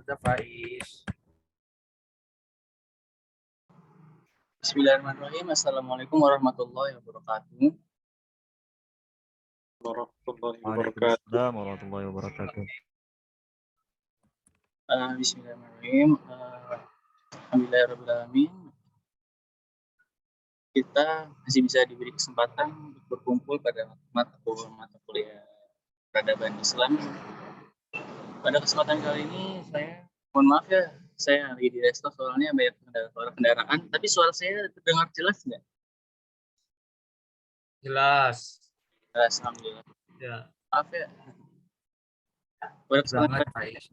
Sudah Faiz. Bismillahirrahmanirrahim. Assalamualaikum warahmatullahi wabarakatuh. Warahmatullahi wabarakatuh. Waalaikumsalam warahmatullahi wabarakatuh. Bismillahirrahmanirrahim. Alhamdulillahirrahmanirrahim. Kita masih bisa diberi kesempatan untuk berkumpul pada mata kuliah peradaban Islam. Pada kesempatan kali ini mohon maaf ya, saya lagi di resto soalnya banyak suara kendaraan. Tapi suara saya terdengar jelas nggak? Jelas. Jelas, alhamdulillah. Ya. Maaf ya. Pada kesempatan Faiz.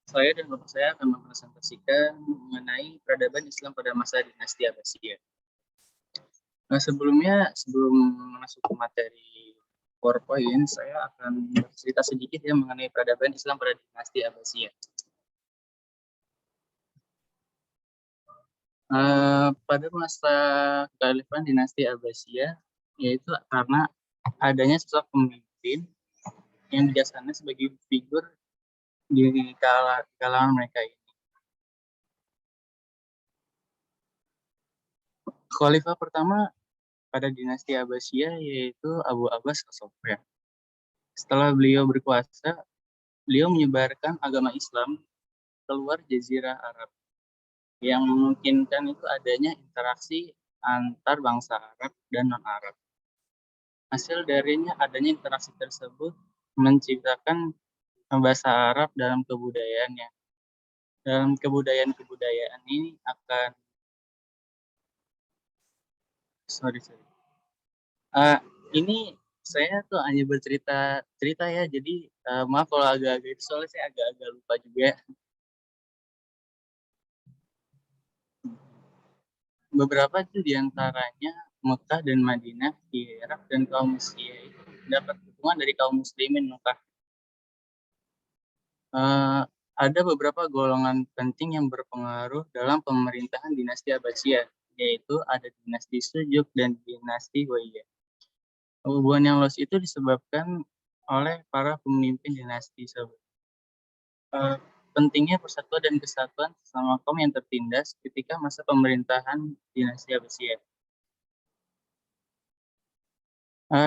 saya dan bapak saya akan mempresentasikan mengenai peradaban Islam pada masa dinasti Abbasiyah. Nah, sebelum masuk ke materi PowerPoint, saya akan bercerita sedikit ya mengenai peradaban Islam pada dinasti Abbasiyah. Pada masa kekhalifahan dinasti Abbasiyah, yaitu karena adanya sosok pemimpin yang bijaksana sebagai figur di kalangan mereka ini. Khalifah pertama pada dinasti Abbasiyah yaitu Abu Abbas As-Sofyan. Setelah beliau berkuasa, beliau menyebarkan agama Islam keluar Jazirah Arab yang memungkinkan itu adanya interaksi antar bangsa Arab dan non-Arab. Hasil darinya adanya interaksi tersebut menciptakan bahasa Arab dalam kebudayaannya. Dalam kebudayaan ini akan ini saya tuh hanya bercerita ya, jadi maaf kalau agak-agak itu soalnya saya agak-agak lupa juga. Beberapa itu diantaranya Mekah dan Madinah di Irak dan kaum Syiah itu dapat dukungan dari kaum muslimin Mekah. Ada beberapa golongan penting yang berpengaruh dalam pemerintahan dinasti Abbasiyah, yaitu ada dinasti Sujuk dan dinasti Umayyah. Hubungan yang luas itu disebabkan oleh para pemimpin dinasti tersebut. Pentingnya persatuan dan kesatuan sesama kaum yang tertindas ketika masa pemerintahan dinasti Abbasiyah.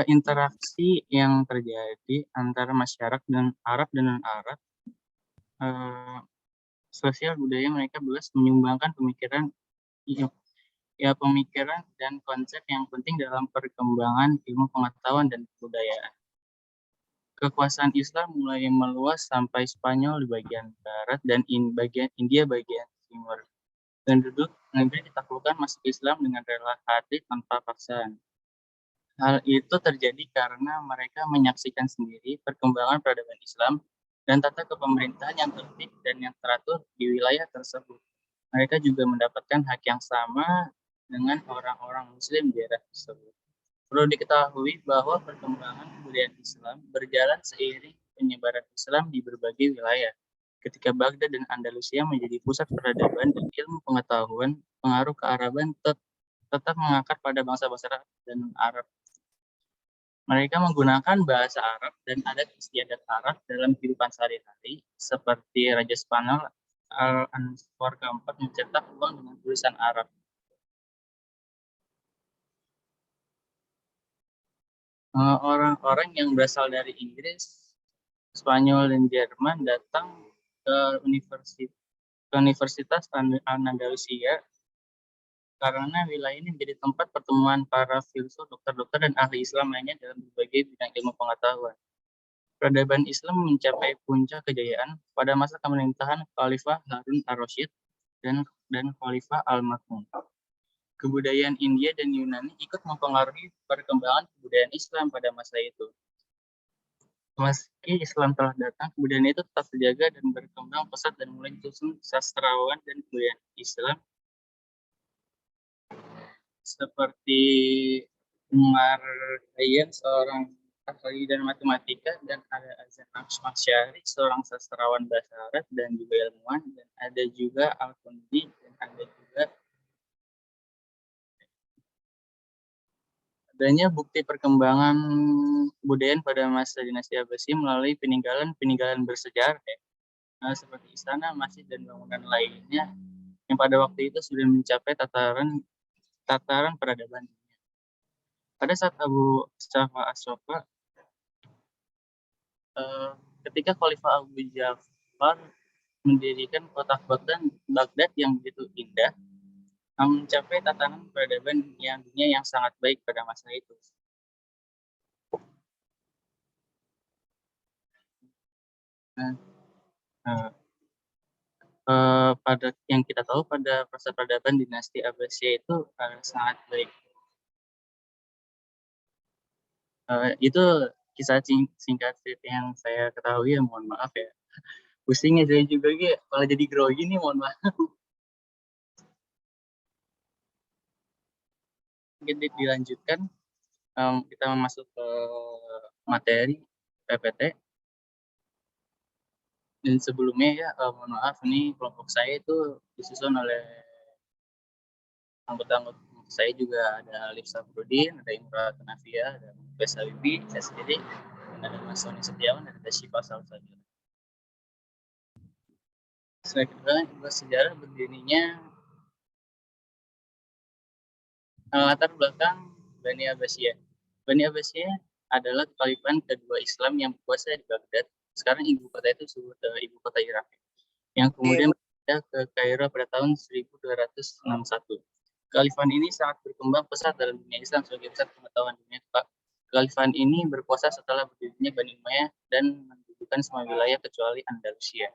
Interaksi yang terjadi antara masyarakat dan Arab dan non-Arab, sosial budaya mereka bebas menyumbangkan pemikiran dan konsep yang penting dalam perkembangan ilmu pengetahuan dan kebudayaan. Kekuasaan Islam mulai meluas sampai Spanyol di bagian barat dan India bagian timur. Penduduk negeri ditaklukkan masuk Islam dengan rela hati tanpa paksaan. Hal itu terjadi karena mereka menyaksikan sendiri perkembangan peradaban Islam dan tata kepemerintahan yang tertib dan yang teratur di wilayah tersebut. Mereka juga mendapatkan hak yang sama dengan orang-orang Muslim di daerah tersebut. Perlu diketahui bahwa perkembangan kebudayaan Islam berjalan seiring penyebaran Islam di berbagai wilayah. Ketika Baghdad dan Andalusia menjadi pusat peradaban dan ilmu pengetahuan, pengaruh kearaban tetap mengakar pada bangsa-bangsa dan Arab. Mereka menggunakan bahasa Arab dan adat istiadat Arab dalam kehidupan sehari-hari, seperti Raja Spanyol Al-Ansar keempat mencetak uang dengan tulisan Arab. Orang-orang yang berasal dari Inggris, Spanyol, dan Jerman datang ke Universitas Andalusia karena wilayah ini menjadi tempat pertemuan para filsuf, dokter-dokter, dan ahli Islam lainnya dalam berbagai bidang ilmu pengetahuan. Peradaban Islam mencapai puncak kejayaan pada masa pemerintahan Khalifah Harun ar-Rasyid dan Khalifah Al-Makmun. Kebudayaan India dan Yunani ikut mempengaruhi perkembangan kebudayaan Islam pada masa itu. Meski Islam telah datang, kebudayaan itu tetap terjaga dan berkembang pesat dan mulai disusun sastrawan dan kebudayaan Islam seperti Umar Khayyam, seorang ahli dan matematika, dan ada Azan Masyari, seorang sastrawan bahasa Arab dan juga ilmuwan, dan ada juga Al-Kundi, dan ada juga adanya bukti perkembangan kebudayaan pada masa dinasti Abbasiyah melalui peninggalan bersejarah. seperti istana, masjid, dan bangunan lainnya yang pada waktu itu sudah mencapai tataran peradaban dunia. Pada saat Abu Syafa Asy-Syafa, ketika Khalifah Abu Ja'far mendirikan kota Baghdad yang begitu indah, mencapai tatanan peradaban dunia yang sangat baik pada masa itu. Nah, pada yang kita tahu pada proses peradaban dinasti Abbasiyah itu sangat baik. Itu kisah singkat yang saya ketahui ya, mohon maaf ya. Pusingnya saya juga kalau jadi grogi nih, mohon maaf. Mungkin dilanjutkan, kita masuk ke materi PPT. Dan sebelumnya ya, mohon maaf, ini kelompok saya itu disusun oleh anggota saya juga ada Alif Safrudin, ada Imra Tanafia, ada Mubes Habibi, saya sendiri, dan ada Mas Soni Setiawan, dan ada Syifa Salsabila. Selanjutnya, sejarah berdirinya latar belakang Bani Abbasiyah. Bani Abbasiyah adalah kekhalifahan kedua Islam yang berkuasa di Baghdad. Sekarang ibu kota itu ibu kota Irak, yang kemudian pindah ke Kairo pada tahun 1261. Kekhalifahan ini sangat berkembang pesat dalam dunia Islam sebagai pusat pengetahuan dunia. Kekhalifahan ini berkuasa setelah berdirinya Bani Umayyah dan mendudukan semua wilayah kecuali Andalusia.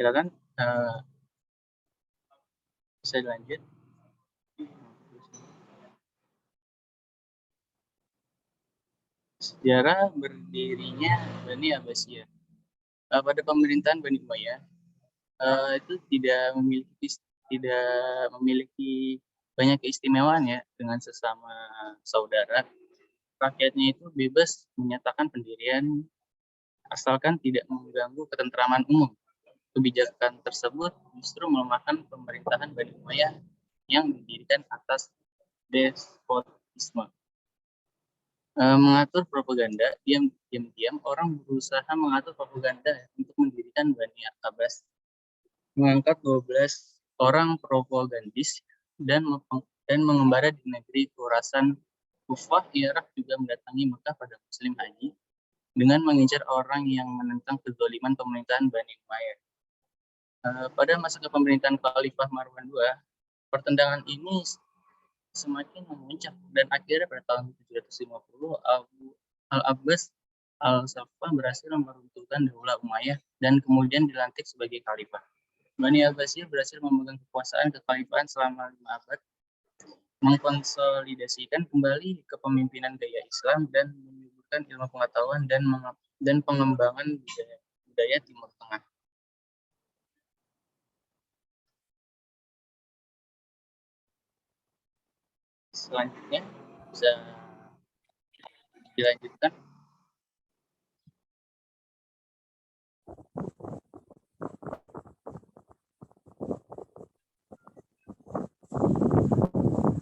Silakan, bisa dilanjut. Sejarah berdirinya Bani Abbasiyah. Pada pemerintahan Bani Umayyah itu tidak memiliki banyak keistimewaan ya dengan sesama saudara. Rakyatnya itu bebas menyatakan pendirian asalkan tidak mengganggu ketentraman umum. Kebijakan tersebut justru melemahkan pemerintahan Bani Umayyah yang didirikan atas despotisme. Mengatur propaganda, diam-diam orang berusaha mengatur propaganda untuk mendirikan Bani Abbas. Mengangkat 12 orang propagandis dan mengembara di negeri Khurasan. Kufah Irak juga mendatangi Mekah pada musim haji dengan mengincar orang yang menentang kezaliman pemerintahan Bani Umayyah. Pada masa kepemerintahan Khalifah Marwan II, pertentangan ini semakin memuncak dan akhirnya pada tahun 750 Abu Al-Abbas Al-Saffah berhasil meruntuhkan Daulah Umayyah dan kemudian dilantik sebagai khalifah. Bani Abbasiyah berhasil memegang kekuasaan kekhalifahan selama 5 abad, mengkonsolidasikan kembali kepemimpinan gaya Islam dan menyuburkan ilmu pengetahuan dan pengembangan budaya Timur Tengah. Selanjutnya bisa dilanjutkan.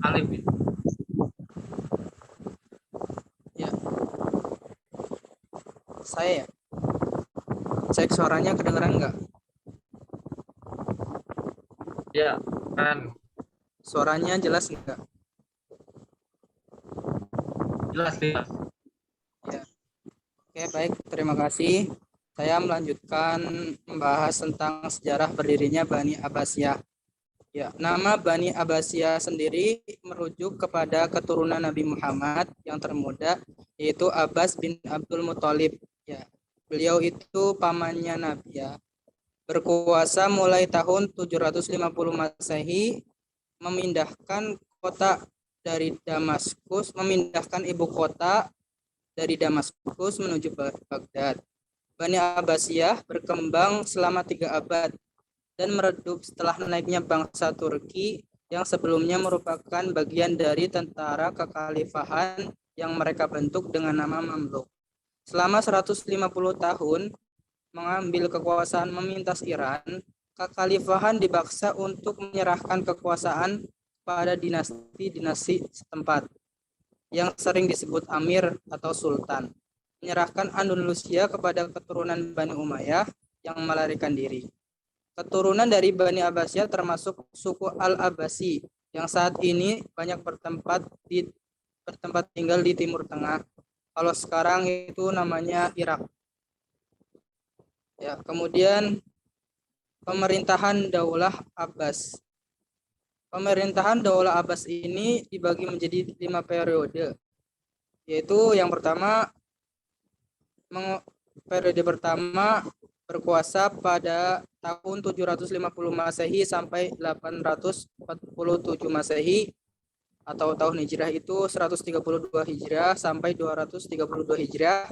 Alif. Ya. Saya ya. Cek suaranya kedengeran nggak? Ya, kan. Suaranya jelas nggak? Jelas. Ya. Oke, baik. Terima kasih. Saya melanjutkan membahas tentang sejarah berdirinya Bani Abbasiyah. Ya, nama Bani Abbasiyah sendiri merujuk kepada keturunan Nabi Muhammad yang termuda, yaitu Abbas bin Abdul Muthalib. Ya, beliau itu pamannya Nabi ya. Berkuasa mulai tahun 750 Masehi, memindahkan ibu kota dari Damaskus menuju Baghdad. Bani Abbasiyah berkembang selama 3 abad dan meredup setelah naiknya bangsa Turki yang sebelumnya merupakan bagian dari tentara kekhalifahan yang mereka bentuk dengan nama Mamluk. Selama 150 tahun mengambil kekuasaan memintas Iran, kekhalifahan dipaksa untuk menyerahkan kekuasaan pada dinasti-dinasti setempat. yang sering disebut Amir atau Sultan, menyerahkan Andalusia kepada keturunan Bani Umayyah yang melarikan diri. Keturunan dari Bani Abbasiyah termasuk suku Al-Abbasi yang saat ini banyak bertempat tinggal di Timur Tengah. Kalau sekarang itu namanya Irak. Ya, kemudian pemerintahan Daulah Abbas. Pemerintahan Daulah Abbas ini dibagi menjadi 5 periode, yaitu yang pertama, periode pertama berkuasa pada tahun 750 Masehi sampai 847 Masehi, atau tahun Hijrah itu 132 Hijrah sampai 232 Hijrah,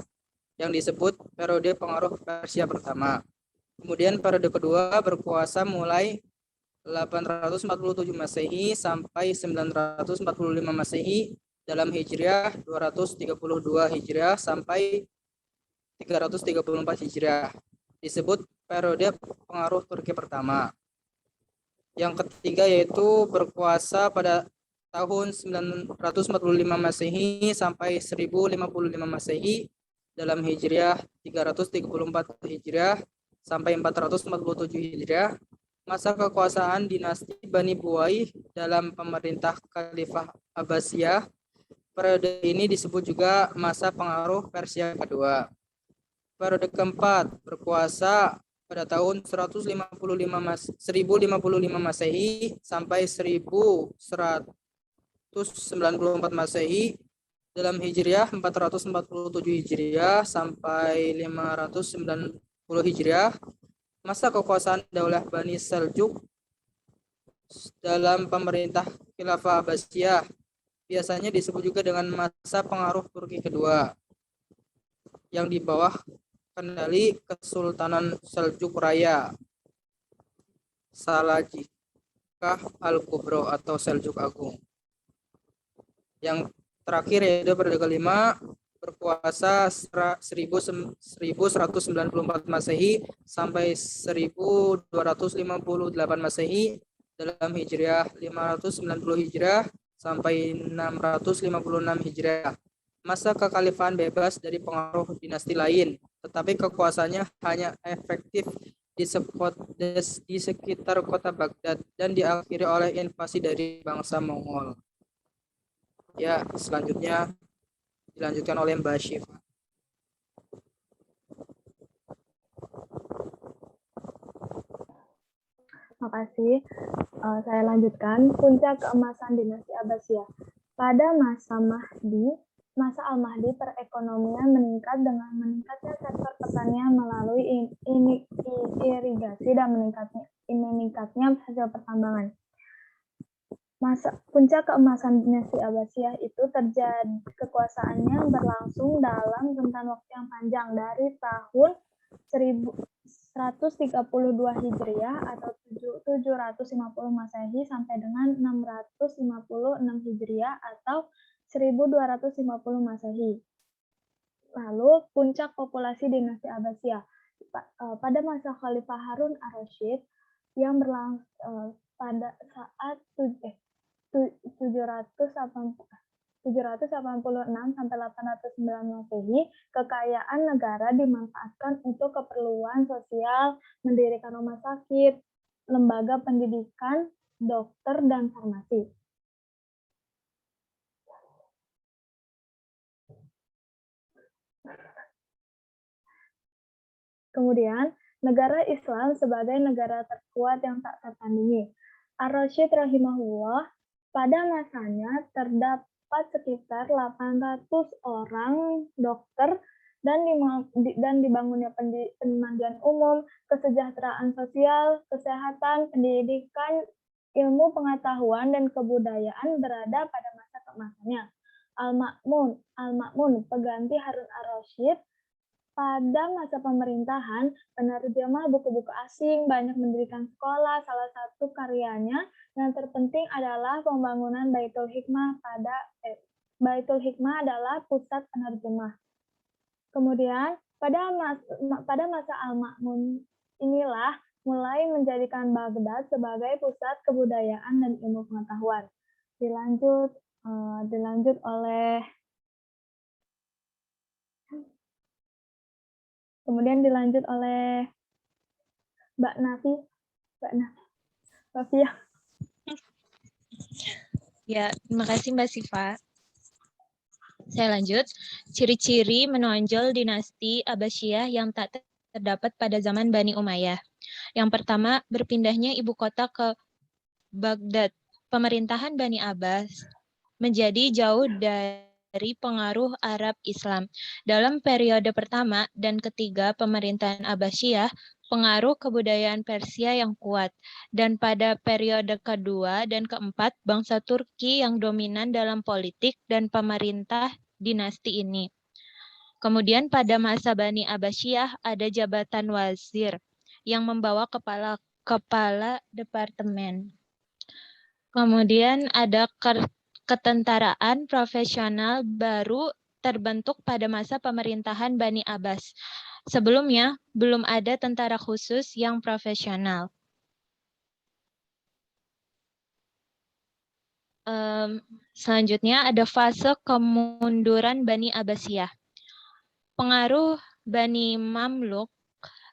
yang disebut periode pengaruh Persia pertama. Kemudian periode kedua berkuasa mulai 847 Masehi sampai 945 Masehi dalam Hijriah, 232 Hijriah sampai 334 Hijriah. Disebut periode pengaruh Turki pertama. Yang ketiga yaitu berkuasa pada tahun 945 Masehi sampai 1055 Masehi dalam Hijriah, 334 Hijriah sampai 447 Hijriah. Masa kekuasaan dinasti Bani Buwaih dalam pemerintah Khalifah Abbasiyah. Periode ini disebut juga masa pengaruh Persia kedua. Periode keempat berkuasa pada tahun 1055 Masehi sampai 1194 Masehi dalam Hijriah, 447 Hijriah sampai 590 Hijriah. Masa kekuasaan Daulah Bani Seljuk dalam pemerintah Khilafah Abbasiyah biasanya disebut juga dengan masa pengaruh Turki kedua, yang di bawah kendali Kesultanan Seljuk Raya Salajikah Al-Kubro atau Seljuk Agung. Yang terakhir yaitu periode kelima berkuasa 1194 Masehi sampai 1258 Masehi dalam Hijriah, 590 Hijriah sampai 656 Hijriah. Masa kekhalifahan bebas dari pengaruh dinasti lain, tetapi kekuasaannya hanya efektif di sekitar kota Baghdad dan diakhiri oleh invasi dari bangsa Mongol. Ya, selanjutnya dilanjutkan oleh Mbak Syifa. Makasih. Saya lanjutkan. Puncak keemasan dinasti Abbasiyah. Pada masa Al-Mahdi, perekonomian meningkat dengan meningkatnya sektor pertanian melalui irigasi dan meningkatnya hasil pertambangan. Puncak keemasan dinasti Abbasiyah itu terjadi, kekuasaannya berlangsung dalam rentan waktu yang panjang dari tahun 1132 Hijriah atau 750 Masehi sampai dengan 656 Hijriah atau 1250 Masehi. Lalu puncak populasi dinasti Abbasiyah pada masa Khalifah Harun ar-Rasyid yang berlangsung pada saat 786 sampai 809 Masehi, kekayaan negara dimanfaatkan untuk keperluan sosial, mendirikan rumah sakit, lembaga pendidikan, dokter, dan farmasi. Kemudian, negara Islam sebagai negara terkuat yang tak tertandingi. Ar-Rasyid rahimahullah pada masanya terdapat sekitar 800 orang dokter dan dibangunnya pemandian umum, kesejahteraan sosial, kesehatan, pendidikan, ilmu pengetahuan, dan kebudayaan berada pada masa keemasannya. Al-Ma'mun, pengganti Harun ar-Rasyid, pada masa pemerintahan, penerjemah buku-buku asing, banyak mendirikan sekolah. Salah satu karyanya yang terpenting adalah pembangunan Baitul Hikmah. Baitul Hikmah adalah pusat penerjemah. Kemudian, pada masa Al-Ma'mun inilah mulai menjadikan Baghdad sebagai pusat kebudayaan dan ilmu pengetahuan. Dilanjut Dilanjut oleh Mbak Nafi, Fia. Ya, terima kasih Mbak Siva. Saya lanjut. Ciri-ciri menonjol dinasti Abbasiyah yang tak terdapat pada zaman Bani Umayyah. Yang pertama, berpindahnya ibu kota ke Baghdad. Pemerintahan Bani Abbas menjadi jauh dari pengaruh Arab Islam. Dalam periode pertama dan ketiga pemerintahan Abbasiyah, pengaruh kebudayaan Persia yang kuat. Dan pada periode kedua dan keempat, bangsa Turki yang dominan dalam politik dan pemerintah dinasti ini. Kemudian pada masa Bani Abbasiyah ada jabatan wazir yang membawa kepala departemen. Kemudian ada ketentaraan profesional baru terbentuk pada masa pemerintahan Bani Abbas. Sebelumnya, belum ada tentara khusus yang profesional. Selanjutnya ada fase kemunduran Bani Abbasiyah. Pengaruh Bani Mamluk,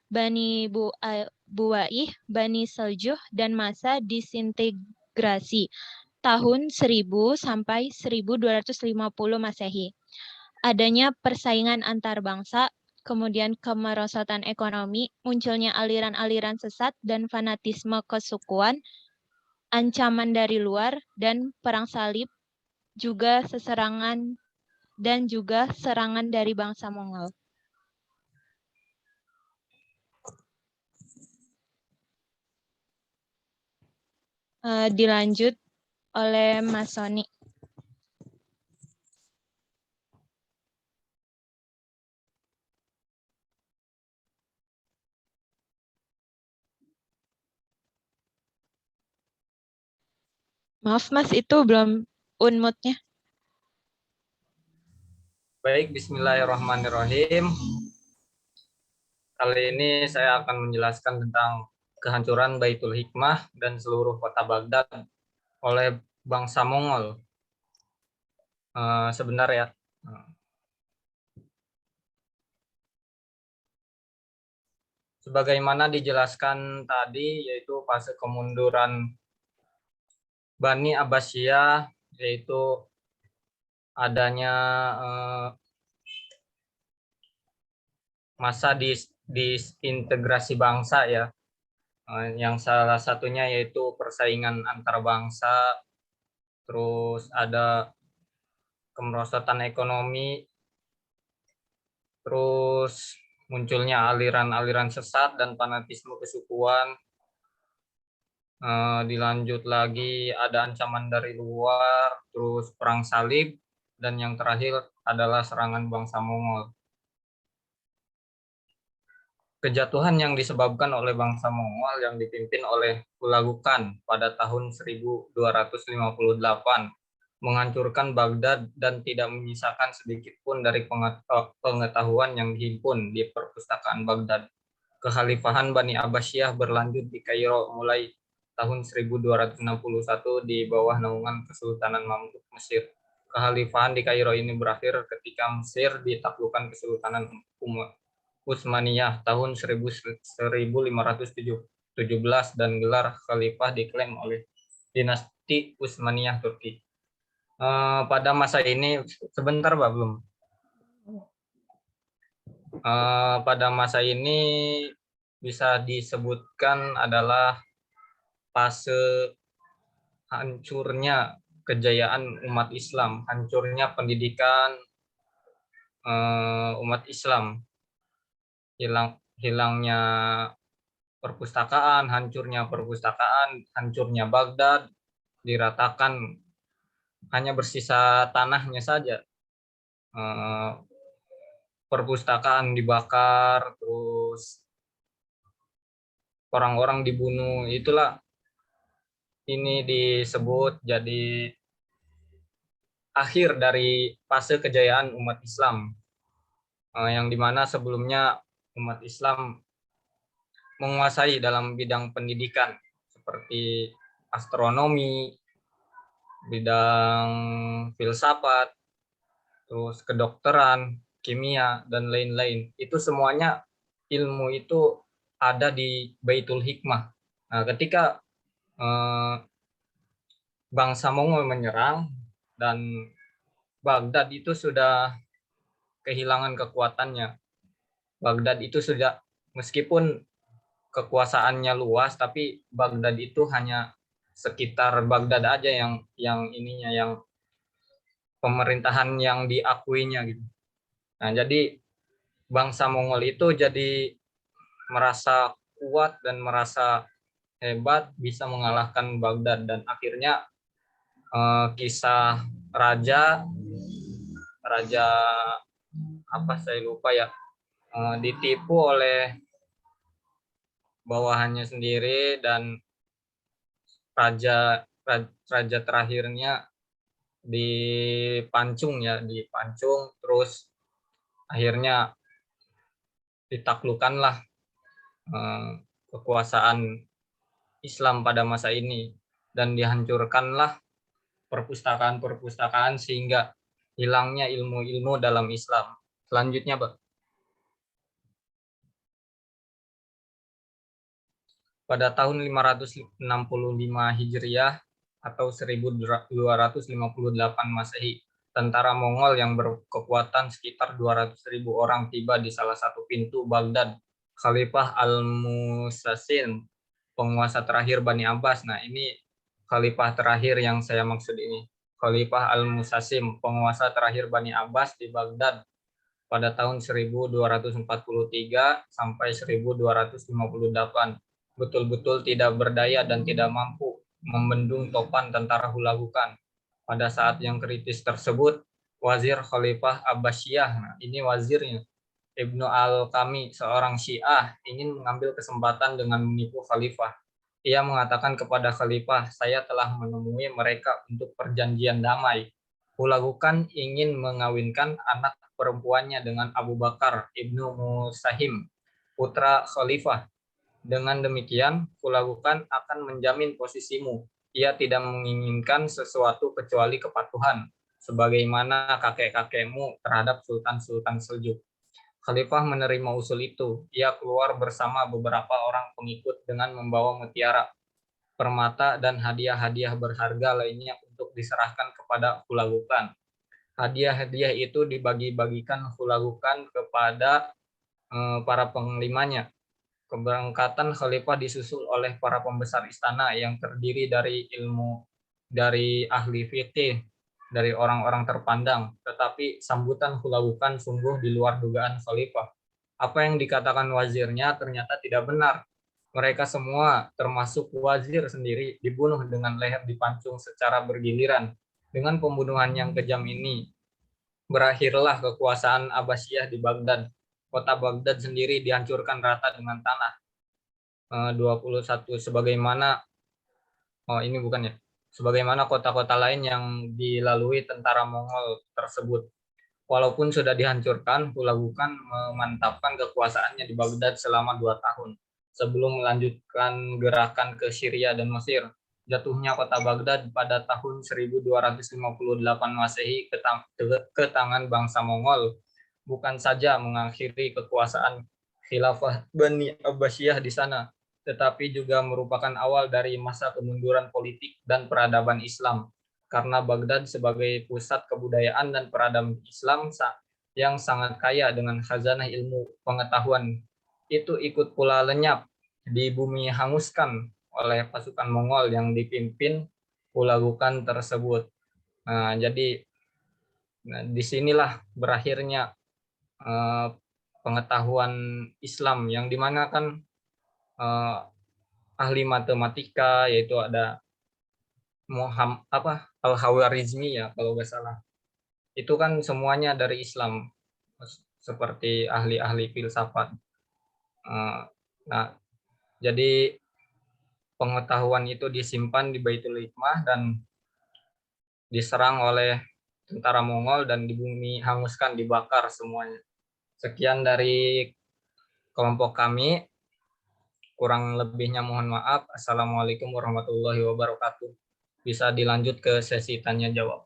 Bani Buwaih, Bani Seljuh, dan masa disintegrasi tahun 1000 sampai 1250 Masehi. Adanya persaingan antar bangsa, kemudian kemerosotan ekonomi, munculnya aliran-aliran sesat dan fanatisme kesukuan, ancaman dari luar, dan perang salib, juga serangan dari bangsa Mongol. Dilanjut oleh Mas Soni. Maaf Mas, itu belum unmute-nya. Baik, bismillahirrahmanirrahim. Kali ini saya akan menjelaskan tentang kehancuran Baitul Hikmah dan seluruh kota Baghdad oleh bangsa Mongol. Sebentar ya. Sebagaimana dijelaskan tadi, yaitu fase kemunduran Bani Abbasiyah, yaitu adanya masa disintegrasi bangsa ya, yang salah satunya yaitu persaingan antar bangsa, terus ada kemerosotan ekonomi, terus munculnya aliran-aliran sesat dan fanatisme kesukuan. Dilanjut lagi ada ancaman dari luar, terus perang salib, dan yang terakhir adalah serangan bangsa Mongol. Kejatuhan yang disebabkan oleh bangsa Mongol yang dipimpin oleh Hulagu Khan pada tahun 1258 menghancurkan Baghdad dan tidak menyisakan sedikit pun dari pengetahuan yang dihimpun di perpustakaan Baghdad. Kekhalifahan Bani Abbasiyah berlanjut di Kairo mulai tahun 1261 di bawah naungan Kesultanan Mamluk Mesir. Kekhalifahan di Kairo ini berakhir ketika Mesir ditaklukkan Kesultanan Utsmaniyah tahun 1517 dan gelar khalifah diklaim oleh dinasti Utsmaniyah Turki. Pada masa ini, sebentar Pak, belum. Pada masa ini bisa disebutkan adalah fase hancurnya kejayaan umat Islam, hancurnya pendidikan umat Islam, hilangnya perpustakaan, hancurnya Baghdad, diratakan hanya bersisa tanahnya saja. Perpustakaan dibakar, terus orang-orang dibunuh. Itulah ini disebut jadi akhir dari fase kejayaan umat Islam, yang dimana sebelumnya umat Islam menguasai dalam bidang pendidikan seperti astronomi, bidang filsafat, terus kedokteran, kimia, dan lain-lain. Itu semuanya ilmu itu ada di Baitul Hikmah. Nah, ketika bangsa Mongol menyerang dan Baghdad itu sudah kehilangan kekuatannya. Baghdad itu sudah, meskipun kekuasaannya luas, tapi Baghdad itu hanya sekitar Baghdad aja yang ininya, yang pemerintahan yang diakuinya gitu. Nah, jadi bangsa Mongol itu jadi merasa kuat dan merasa hebat bisa mengalahkan Baghdad, dan akhirnya kisah raja raja apa saya lupa ya, ditipu oleh bawahannya sendiri, dan raja raja terakhirnya dipancung, terus akhirnya ditaklukkanlah kekuasaan Islam pada masa ini, dan dihancurkanlah perpustakaan-perpustakaan sehingga hilangnya ilmu-ilmu dalam Islam. Selanjutnya, Pak. Pada tahun 565 Hijriah atau 1258 Masehi, tentara Mongol yang berkekuatan sekitar 200.000 orang tiba di salah satu pintu Baghdad. Khalifah Al-Musasin, penguasa terakhir Bani Abbas. Nah, ini khalifah terakhir yang saya maksud ini. Khalifah Al-Musasim, penguasa terakhir Bani Abbas di Baghdad pada tahun 1243 sampai 1258. Betul-betul tidak berdaya dan tidak mampu membendung topan tentara Hulagukan. Pada saat yang kritis tersebut, Wazir Khalifah Abbasiyah, nah ini wazirnya, Ibnu Al-Qami, seorang Syiah, ingin mengambil kesempatan dengan menipu Khalifah. Ia mengatakan kepada Khalifah, saya telah menemui mereka untuk perjanjian damai. Hulagukan ingin mengawinkan anak perempuannya dengan Abu Bakar Ibnu Musahim, putra Khalifah. Dengan demikian, Hulagukan akan menjamin posisimu. Ia tidak menginginkan sesuatu kecuali kepatuhan, sebagaimana kakek-kakekmu terhadap Sultan-Sultan Seljuk. Khalifah menerima usul itu. Ia keluar bersama beberapa orang pengikut dengan membawa mutiara, permata, dan hadiah-hadiah berharga lainnya untuk diserahkan kepada Hulagukan. Hadiah-hadiah itu dibagi-bagikan Hulagukan kepada para penglimanya. Keberangkatan Khalifah disusul oleh para pembesar istana yang terdiri dari ahli fikih, dari orang-orang terpandang, tetapi sambutan Hulagukan sungguh di luar dugaan Khalifah. Apa yang dikatakan wazirnya ternyata tidak benar. Mereka semua, termasuk wazir sendiri, dibunuh dengan leher dipancung secara bergiliran. Dengan pembunuhan yang kejam ini, berakhirlah kekuasaan Abbasiyah di Baghdad. Kota Baghdad sendiri dihancurkan rata dengan tanah. 21 sebagaimana kota-kota lain yang dilalui tentara Mongol tersebut. Walaupun sudah dihancurkan, Hulagukan memantapkan kekuasaannya di Baghdad selama 2 tahun sebelum melanjutkan gerakan ke Syria dan Mesir. Jatuhnya kota Baghdad pada tahun 1258 Masehi ke tangan bangsa Mongol bukan saja mengakhiri kekuasaan khilafah Bani Abbasiyah di sana, tetapi juga merupakan awal dari masa kemunduran politik dan peradaban Islam, karena Baghdad sebagai pusat kebudayaan dan peradaban Islam yang sangat kaya dengan khazanah ilmu pengetahuan itu ikut pula lenyap, di bumi hanguskan oleh pasukan Mongol yang dipimpin Hulagukan tersebut. Nah, jadi disinilah berakhirnya pengetahuan Islam, yang dimana kan ahli matematika yaitu ada Al-Khawarizmi ya kalau nggak salah. Itu kan semuanya dari Islam, seperti ahli-ahli filsafat. Nah, jadi pengetahuan itu disimpan di Baitul Hikmah dan diserang oleh tentara Mongol dan di bumi hanguskan, dibakar semuanya. Sekian dari kelompok kami. Kurang lebihnya mohon maaf. Assalamualaikum warahmatullahi wabarakatuh. bisa dilanjut ke sesi tanya jawab.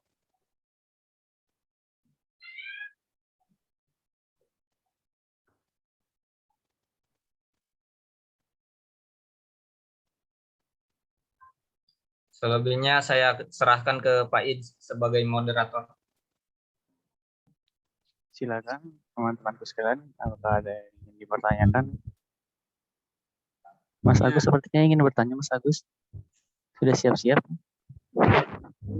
Selebihnya saya serahkan ke Pak Id sebagai moderator. Silakan teman-temanku sekalian, apakah ada yang ingin dipertanyakan? Mas Agus sepertinya ingin bertanya, Mas Agus. Sudah siap-siap?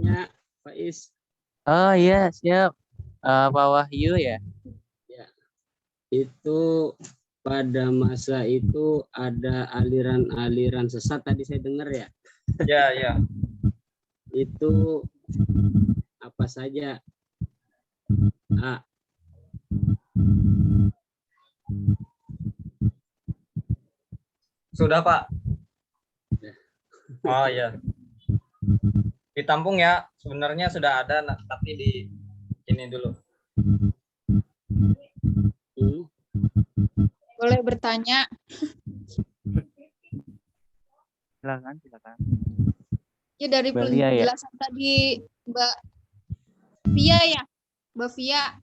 Ya, Pak Is. Oh iya, siap. Pak Wahyu ya? Ya, itu pada masa itu ada aliran-aliran sesat tadi saya dengar ya. Ya, ya. Itu apa saja? A. Sudah, Pak. Oh ya. Ditampung ya. Sebenarnya sudah ada, tapi di ini dulu. Boleh bertanya? Silakan. Ya dari Belia ya? penjelasan tadi Mbak Via ya, Mbak Via.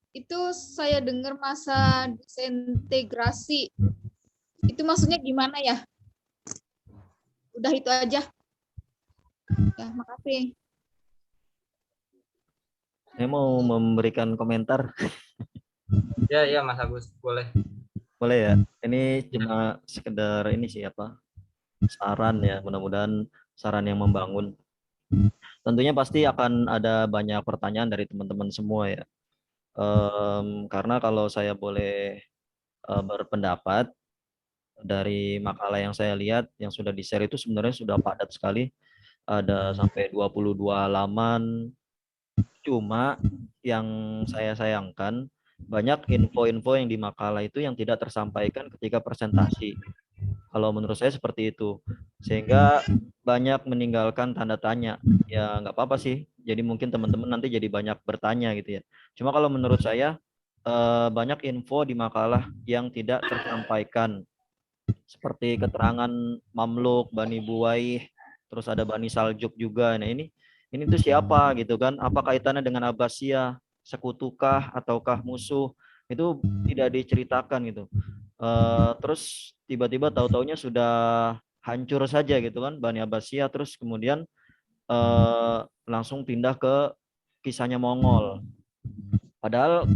Itu saya dengar masa disintegrasi. Itu maksudnya gimana ya? Udah itu aja. Ya, makasih. Saya mau memberikan komentar. Ya, ya Mas Agus, boleh. Boleh ya? Ini cuma sekedar ini sih apa? Saran ya, mudah-mudahan saran yang membangun. Tentunya pasti akan ada banyak pertanyaan dari teman-teman semua ya. Karena kalau saya boleh berpendapat, dari makalah yang saya lihat yang sudah di-share itu sebenarnya sudah padat sekali. Ada sampai 22 halaman. Cuma yang saya sayangkan banyak info-info yang di makalah itu yang tidak tersampaikan ketika presentasi. Kalau menurut saya seperti itu. Sehingga banyak meninggalkan tanda tanya. Ya nggak apa-apa sih. Jadi mungkin teman-teman nanti jadi banyak bertanya gitu ya. Cuma kalau menurut saya banyak info di makalah yang tidak tersampaikan. Seperti keterangan Mamluk, Bani Buwaih, terus ada Bani Saljuk juga. Nah ini tuh siapa gitu kan? Apa kaitannya dengan Abbasiyah? Sekutukah ataukah musuh? Itu tidak diceritakan gitu. Terus tiba-tiba tahu-taunya sudah hancur saja gitu kan Bani Abbasiyah, terus kemudian langsung pindah ke kisahnya Mongol. Padahal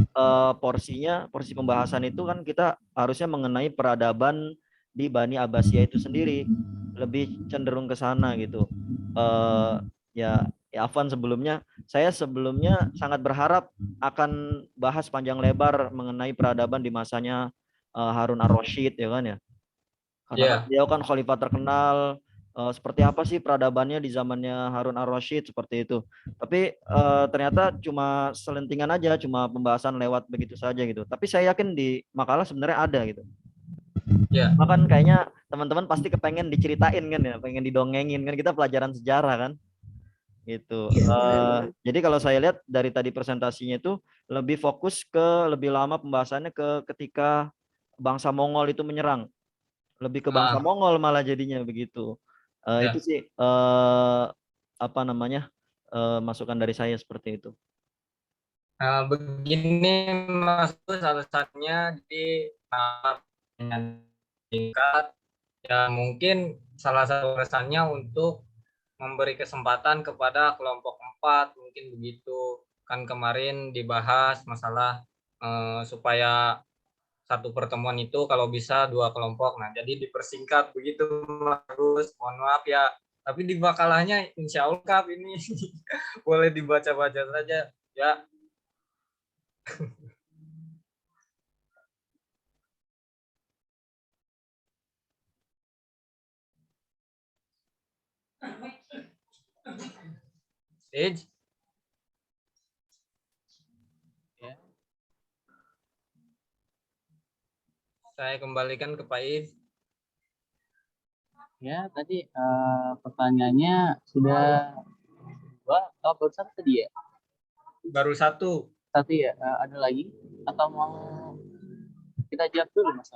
porsi pembahasan itu kan kita harusnya mengenai peradaban di Bani Abbasiyah itu sendiri, lebih cenderung ke sana gitu. Ya Afwan, saya sebelumnya sangat berharap akan bahas panjang lebar mengenai peradaban di masanya Harun ar-Rasyid ya kan ya. Karena kan beliau kan khalifah terkenal, seperti apa sih peradabannya di zamannya Harun ar-Rasyid seperti itu. Tapi ternyata cuma selentingan aja, cuma pembahasan lewat begitu saja gitu. Tapi saya yakin di makalah sebenarnya ada gitu. Ya. Makan kayaknya teman-teman pasti kepengen diceritain kan ya, pengen didongengin kan, kita pelajaran sejarah kan. Gitu. Jadi kalau saya lihat dari tadi presentasinya itu lebih fokus ke lebih lama pembahasannya ke ketika bangsa Mongol itu menyerang. Lebih ke bangsa Mongol malah jadinya begitu. Ya. Itu sih apa namanya masukan dari saya seperti itu. Begini Mas Gus, alasannya di dengan singkat ya, mungkin salah satu alasannya untuk memberi kesempatan kepada kelompok 4, mungkin begitu kan. Kemarin dibahas masalah supaya satu pertemuan itu kalau bisa 2 kelompok. Nah, jadi dipersingkat begitu Mas Gus. Mohon maaf ya. Tapi di makalahnya insya Allah ini boleh dibaca-baca saja ya. Stage. Ya. Saya kembalikan ke Pak Is. Ya, tadi pertanyaannya sudah baru satu tadi ya? Baru satu. Satu ya, ada lagi? Atau mau kita jawab dulu Mas?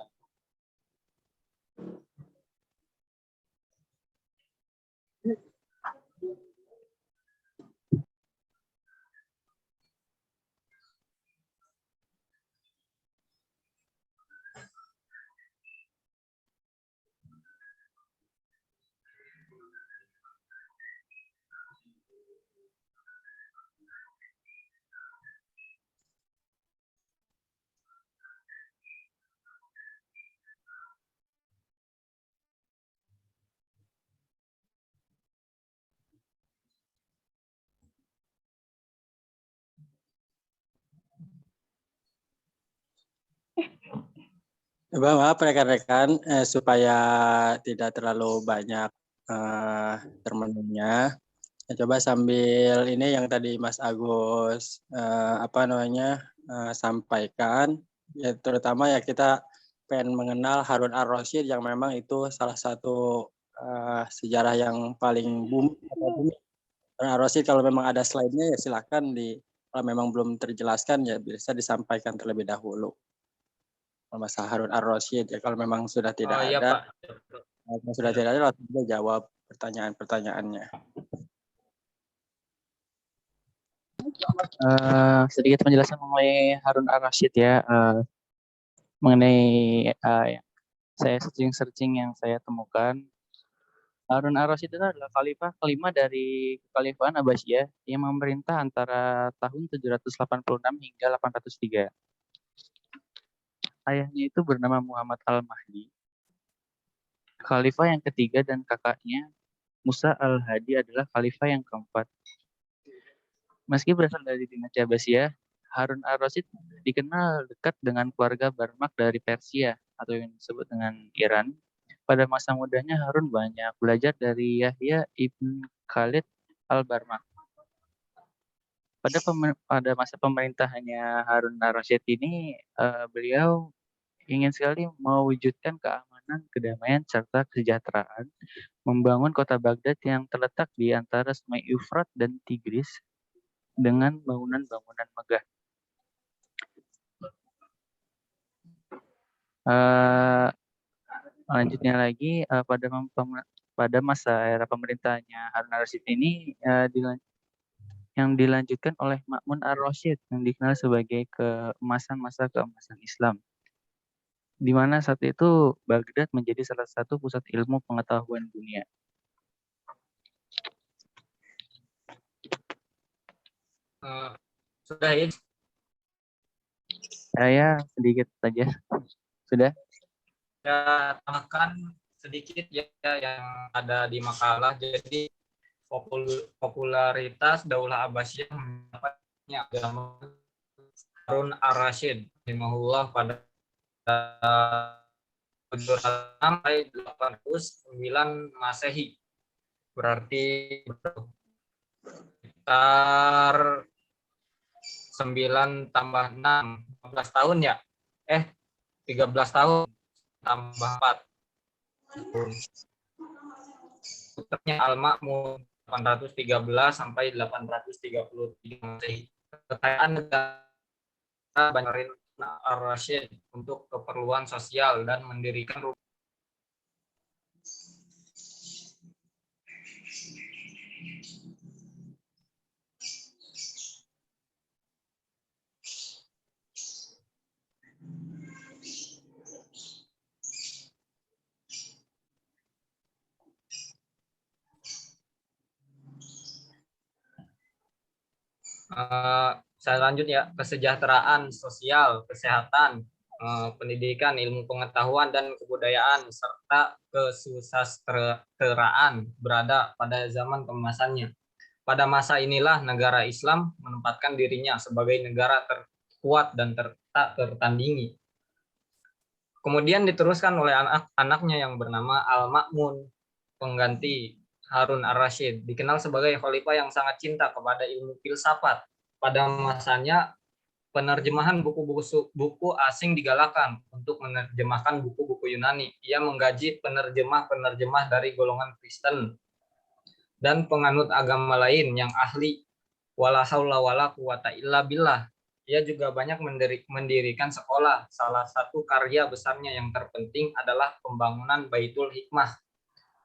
Maaf rekan-rekan, supaya tidak terlalu banyak termenunya. Coba sambil ini yang tadi Mas Agus sampaikan, ya terutama ya kita pengen mengenal Harun ar-Rasyid yang memang itu salah satu sejarah yang paling bumi. Harun ar-Rasyid kalau memang ada slide-nya ya silakan kalau memang belum terjelaskan ya bisa disampaikan terlebih dahulu. Mas Harun ar-Rasyid ya kalau memang sudah tidak Oh iya ada, Pak. kalau sudah tidak ada langsung saja jawab pertanyaan-pertanyaannya. Sedikit penjelasan mengenai Harun ar-Rasyid ya, mengenai saya searching yang saya temukan. Harun ar-Rasyid itu adalah khalifah kelima dari Kekhalifahan Abbasiyah yang memerintah antara tahun 786 hingga 803. Ayahnya itu bernama Muhammad al-Mahdi, khalifah yang ketiga, dan kakaknya Musa al-Hadi adalah khalifah yang keempat. Meski berasal dari dinasti Abbasiyah, Harun ar-Rasyid dikenal dekat dengan keluarga Barmak dari Persia atau yang disebut dengan Iran. Pada masa mudanya Harun banyak belajar dari Yahya ibn Khalid al-Barmak. Pada masa pemerintahannya Harun ar-Rasyid ini, beliau ingin sekali mewujudkan keamanan, kedamaian, serta kesejahteraan, membangun kota Baghdad yang terletak di antara Sungai Efrat dan Tigris dengan bangunan-bangunan megah. Lanjutnya lagi, pada masa era pemerintahannya Harun ar-Rasyid ini yang dilanjutkan oleh Ma'mun ar-Rasyid yang dikenal sebagai masa keemasan Islam, di mana saat itu Baghdad menjadi salah satu pusat ilmu pengetahuan dunia. Sudah ya? Saya sedikit saja. Sudah? Saya tambahkan sedikit ya yang ada di makalah. Jadi popularitas Daulah Abbasiyah mendapatnya agama Harun ar-Rasyid rahimahullah pada 706 sampai 809 Masehi. Berarti sekitar 9 tambah 6, 14 tahun ya? 13 tahun tambah 4 tahun. Putranya Al-Ma'mun 813 sampai 833 Masehi. Kekayaan negara banyak ar-Rasyid untuk keperluan sosial dan mendirikan rumah. Saya lanjut ya, kesejahteraan sosial, kesehatan, pendidikan, ilmu pengetahuan dan kebudayaan serta kesusasteraan berada pada zaman keemasannya. Pada masa inilah negara Islam menempatkan dirinya sebagai negara terkuat dan tak tertandingi. Kemudian diteruskan oleh anaknya yang bernama Al-Ma'mun, pengganti Harun ar-Rasyid, dikenal sebagai khalifah yang sangat cinta kepada ilmu filsafat. Pada masanya, penerjemahan buku-buku asing digalakan untuk menerjemahkan buku-buku Yunani. Ia menggaji penerjemah-penerjemah dari golongan Kristen dan penganut agama lain yang ahli. Wala haula wala quwata illa billah. Ia juga banyak mendirikan sekolah. Salah satu karya besarnya yang terpenting adalah pembangunan Baitul Hikmah,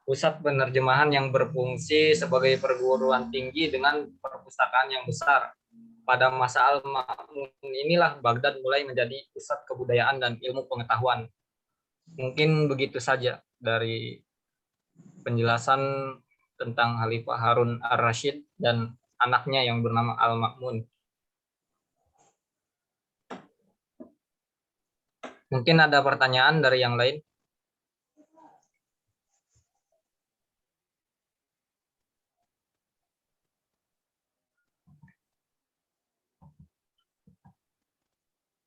pusat penerjemahan yang berfungsi sebagai perguruan tinggi dengan perpustakaan yang besar. Pada masa Al-Ma'mun inilah Baghdad mulai menjadi pusat kebudayaan dan ilmu pengetahuan. Mungkin begitu saja dari penjelasan tentang Khalifah Harun ar-Rasyid dan anaknya yang bernama Al-Ma'mun. Mungkin ada pertanyaan dari yang lain?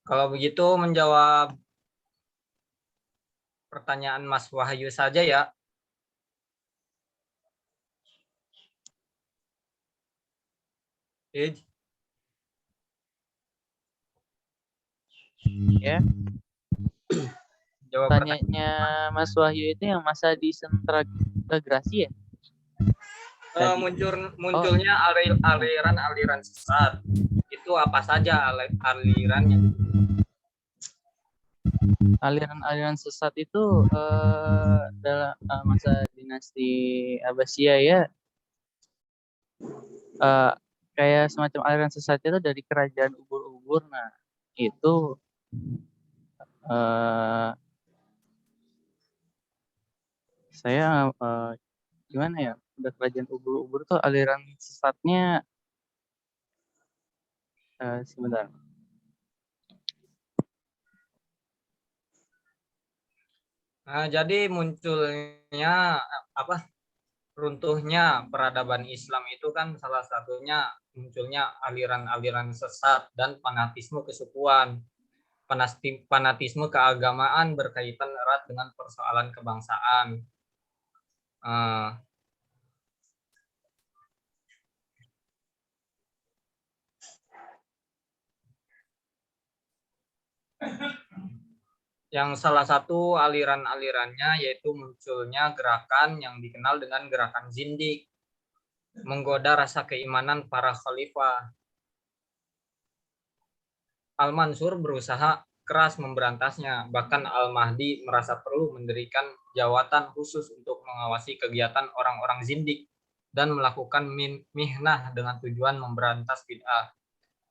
Kalau begitu menjawab pertanyaan Mas Wahyu saja ya. Ya. Jawab Pertanyaannya Mas Wahyu itu yang masa disintegrasi ya? Munculnya aliran-aliran sesat. Itu apa saja alirannya? Aliran-aliran sesat itu dalam masa dinasti Abbasiyah ya, kayak semacam aliran sesat itu dari kerajaan ubur-ubur. Nah itu saya gimana ya, udah kerajaan ubur-ubur tuh aliran sesatnya sebentar. Nah, jadi munculnya runtuhnya peradaban Islam itu kan salah satunya munculnya aliran-aliran sesat dan fanatisme kesukuan. Fanatisme keagamaan berkaitan erat dengan persoalan kebangsaan. Yang salah satu aliran-alirannya yaitu munculnya gerakan yang dikenal dengan gerakan zindik, menggoda rasa keimanan para khalifah. Al-Mansur berusaha keras memberantasnya, bahkan Al-Mahdi merasa perlu mendirikan jawatan khusus untuk mengawasi kegiatan orang-orang zindik dan melakukan mihnah dengan tujuan memberantas bid'ah.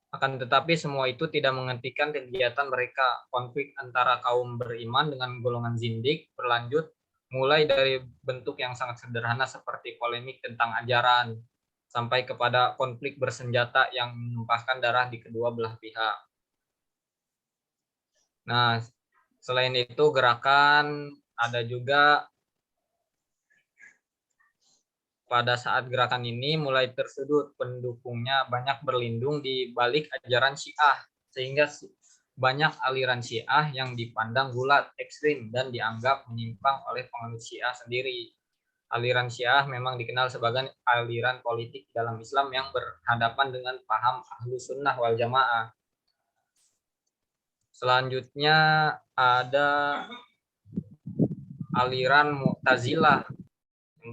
Akan tetapi semua itu tidak menghentikan kegiatan mereka. Konflik antara kaum beriman dengan golongan zindik berlanjut mulai dari bentuk yang sangat sederhana seperti polemik tentang ajaran sampai kepada konflik bersenjata yang menumpahkan darah di kedua belah pihak. Nah, selain itu gerakan ada juga pada saat gerakan ini mulai tersudut, pendukungnya banyak berlindung di balik ajaran Syiah, sehingga banyak aliran Syiah yang dipandang gulat, ekstrim, dan dianggap menyimpang oleh penganut Syiah sendiri. Aliran Syiah memang dikenal sebagai aliran politik dalam Islam yang berhadapan dengan paham Ahlus Sunnah wal Jamaah. Selanjutnya ada aliran Mu'tazilah,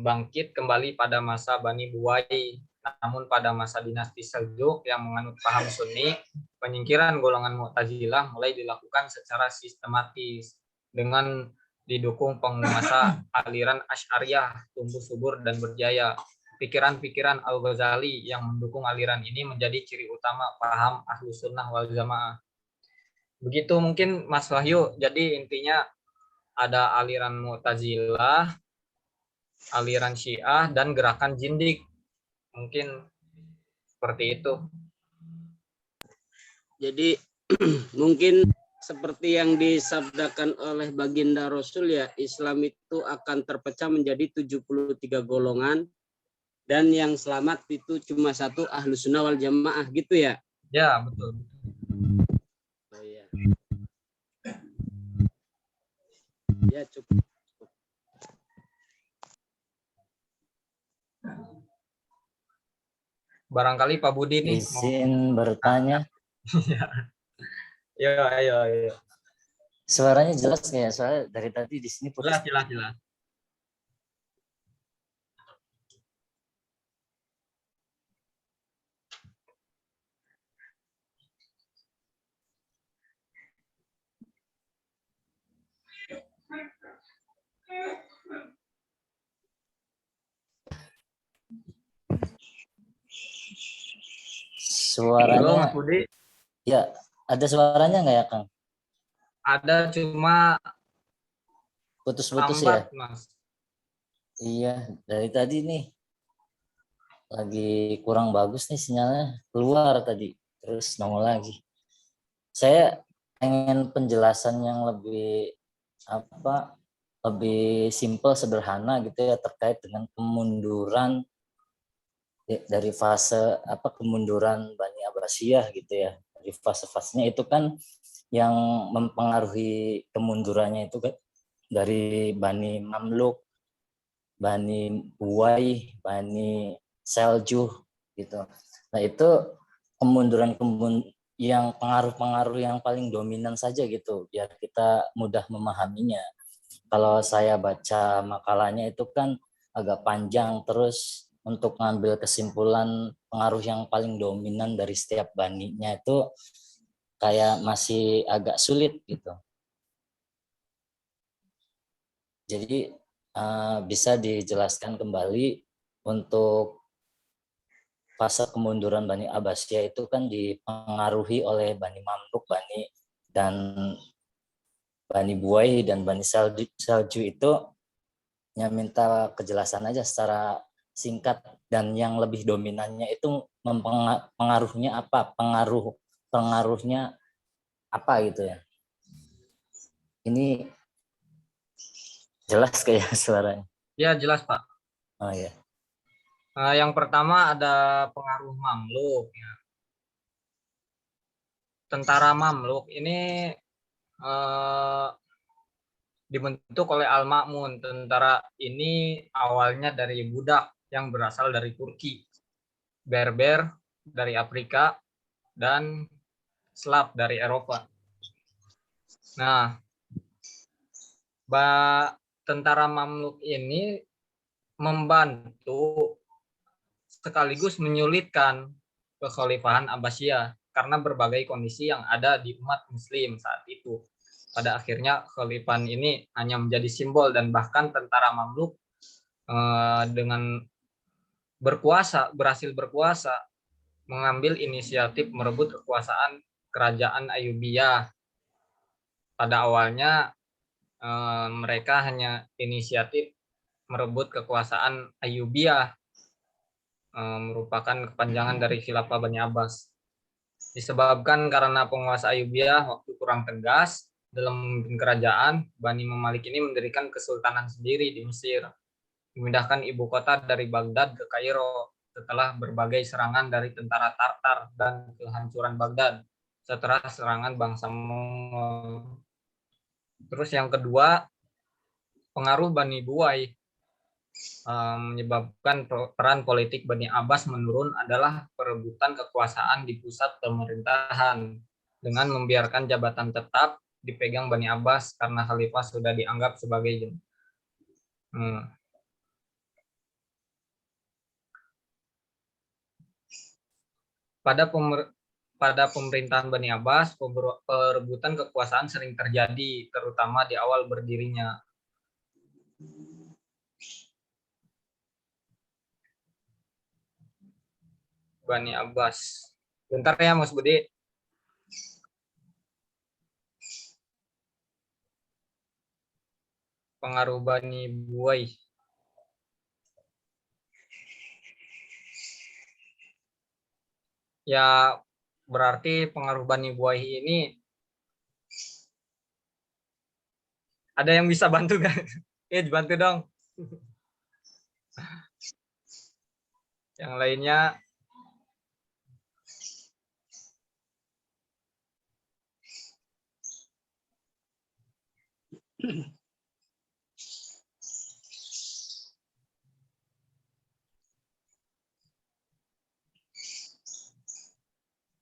bangkit kembali pada masa Bani Buwai. Namun pada masa dinasti Seljuk yang menganut paham Sunni, penyingkiran golongan Mu'tazilah mulai dilakukan secara sistematis dengan didukung penguasa aliran Asy'ariyah tumbuh subur dan berjaya. Pikiran-pikiran Al-Ghazali yang mendukung aliran ini menjadi ciri utama paham Ahlus Sunnah wal Jamaah. Begitu mungkin Mas Wahyu. Jadi intinya ada aliran Mu'tazilah, aliran Syiah, dan gerakan zindik. Mungkin seperti itu. Jadi mungkin seperti yang disabdakan oleh baginda Rasul ya, Islam itu akan terpecah menjadi 73 golongan dan yang selamat itu cuma satu, Ahlus Sunnah wal Jamaah gitu ya. Ya, betul. Oh ya. Ya cukup. Barangkali Pak Budi nih izin bertanya. Ayo. Suaranya jelas nggak ya? Soalnya dari tadi di sini putus. Jelas. Suaranya. Halo, Mas Budi. Ya, ada suaranya nggak ya, Kang? Ada, cuma putus-putus ya. Mas. Iya, dari tadi nih lagi kurang bagus nih sinyalnya, keluar tadi terus nongol lagi. Saya pengen penjelasan yang lebih lebih simpel, sederhana gitu ya, terkait dengan kemunduran dari fase kemunduran Bani Abbasiyah gitu ya. Dari fase-fasenya itu kan yang mempengaruhi kemundurannya itu kan dari Bani Mamluk, Bani Buwai, Bani Seljuh gitu. Nah, itu kemunduran yang pengaruh-pengaruh yang paling dominan saja gitu, biar kita mudah memahaminya. Kalau saya baca makalahnya itu kan agak panjang, terus untuk ngambil kesimpulan pengaruh yang paling dominan dari setiap baninya itu kayak masih agak sulit gitu. Jadi bisa dijelaskan kembali untuk fase kemunduran Bani Abbasiyah itu kan dipengaruhi oleh Bani Mamluk, Bani Buwai dan Bani Selju itu yang minta kejelasan aja secara singkat, dan yang lebih dominannya itu pengaruhnya apa? Pengaruhnya apa gitu ya. Ini jelas kayak suaranya. Ya, jelas, Pak. Oh ya. Yang pertama ada pengaruh Mamluk. Ya. Tentara Mamluk ini dibentuk oleh Al-Ma'mun. Tentara ini awalnya dari budak yang berasal dari Turki, Berber dari Afrika, dan Slav dari Eropa. Nah, tentara Mamluk ini membantu sekaligus menyulitkan kekhalifahan Abbasiyah karena berbagai kondisi yang ada di umat Muslim saat itu. Pada akhirnya kekhalifahan ini hanya menjadi simbol, dan bahkan tentara Mamluk dengan berhasil berkuasa, mengambil inisiatif merebut kekuasaan kerajaan Ayyubiyah. Pada awalnya mereka hanya inisiatif merebut kekuasaan Ayyubiyah, merupakan kepanjangan dari khilafah Bani Abbas. Disebabkan karena penguasa Ayyubiyah waktu kurang tegas dalam memimpin kerajaan, Bani Mamalik ini mendirikan kesultanan sendiri di Mesir, memindahkan ibu kota dari Baghdad ke Kairo setelah berbagai serangan dari tentara Tartar dan kehancuran Baghdad setelah serangan bangsa Mongol. Terus yang kedua, pengaruh Bani Buwai menyebabkan peran politik Bani Abbas menurun adalah perebutan kekuasaan di pusat pemerintahan dengan membiarkan jabatan tetap dipegang Bani Abbas karena khalifah sudah dianggap sebagai pada pemerintahan Bani Abbas, perebutan kekuasaan sering terjadi, terutama di awal berdirinya. Bani Abbas. Bentar ya, Mas Budi. Pengaruh Bani Buwai. Ya, berarti pengaruh Bani Buwai ini ada yang bisa bantu kan? Bantu dong. Yang lainnya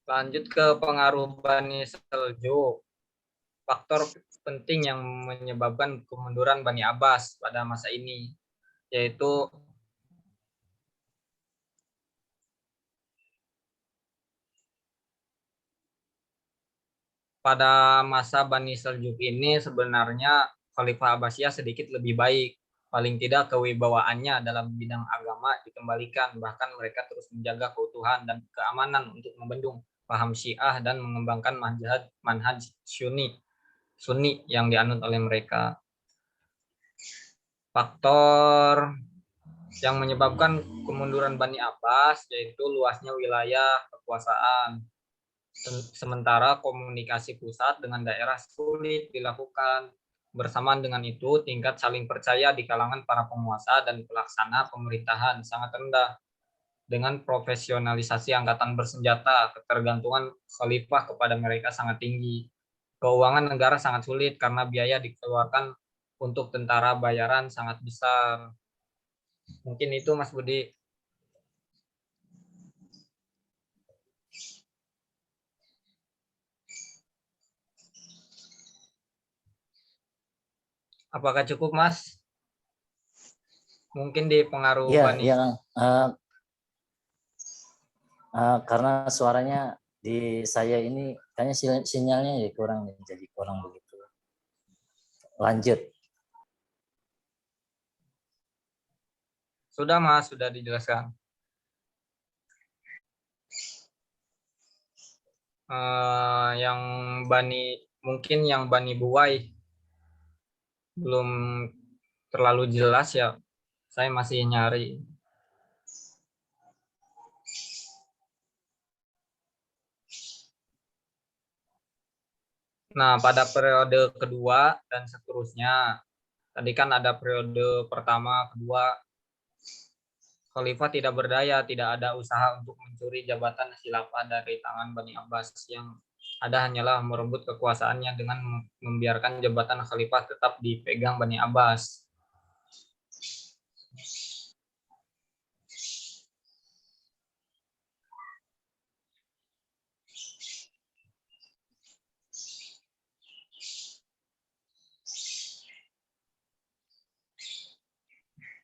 lanjut ke pengaruh Bani Seljuk. Faktor penting yang menyebabkan kemunduran Bani Abbas pada masa ini, yaitu pada masa Bani Seljuk ini sebenarnya Khalifah Abbasiyah sedikit lebih baik. Paling tidak kewibawaannya dalam bidang agama dikembalikan, bahkan mereka terus menjaga keutuhan dan keamanan untuk membendung paham Syiah dan mengembangkan manhaj Sunni yang dianut oleh mereka. Faktor yang menyebabkan kemunduran Bani Abbas yaitu luasnya wilayah kekuasaan. Sementara komunikasi pusat dengan daerah sulit dilakukan. Bersamaan dengan itu, tingkat saling percaya di kalangan para penguasa dan pelaksana pemerintahan sangat rendah. Dengan profesionalisasi angkatan bersenjata, ketergantungan khalifah kepada mereka sangat tinggi. Keuangan negara sangat sulit karena biaya dikeluarkan untuk tentara bayaran sangat besar. Mungkin itu Mas Budi. Apakah cukup Mas? Mungkin di pengaruh Iya, Bani. yang karena suaranya di saya ini kayaknya sinyalnya ya kurang nih, jadi kurang begitu. Lanjut. Sudah Mas, sudah dijelaskan. Yang mungkin yang Bani Buwai belum terlalu jelas ya. Saya masih nyari. Nah, pada periode kedua dan seterusnya, tadi kan ada periode pertama, kedua, Khalifah tidak berdaya, tidak ada usaha untuk mencuri jabatan khilafah dari tangan Bani Abbas. Yang ada hanyalah merebut kekuasaannya dengan membiarkan jabatan khalifah tetap dipegang Bani Abbas.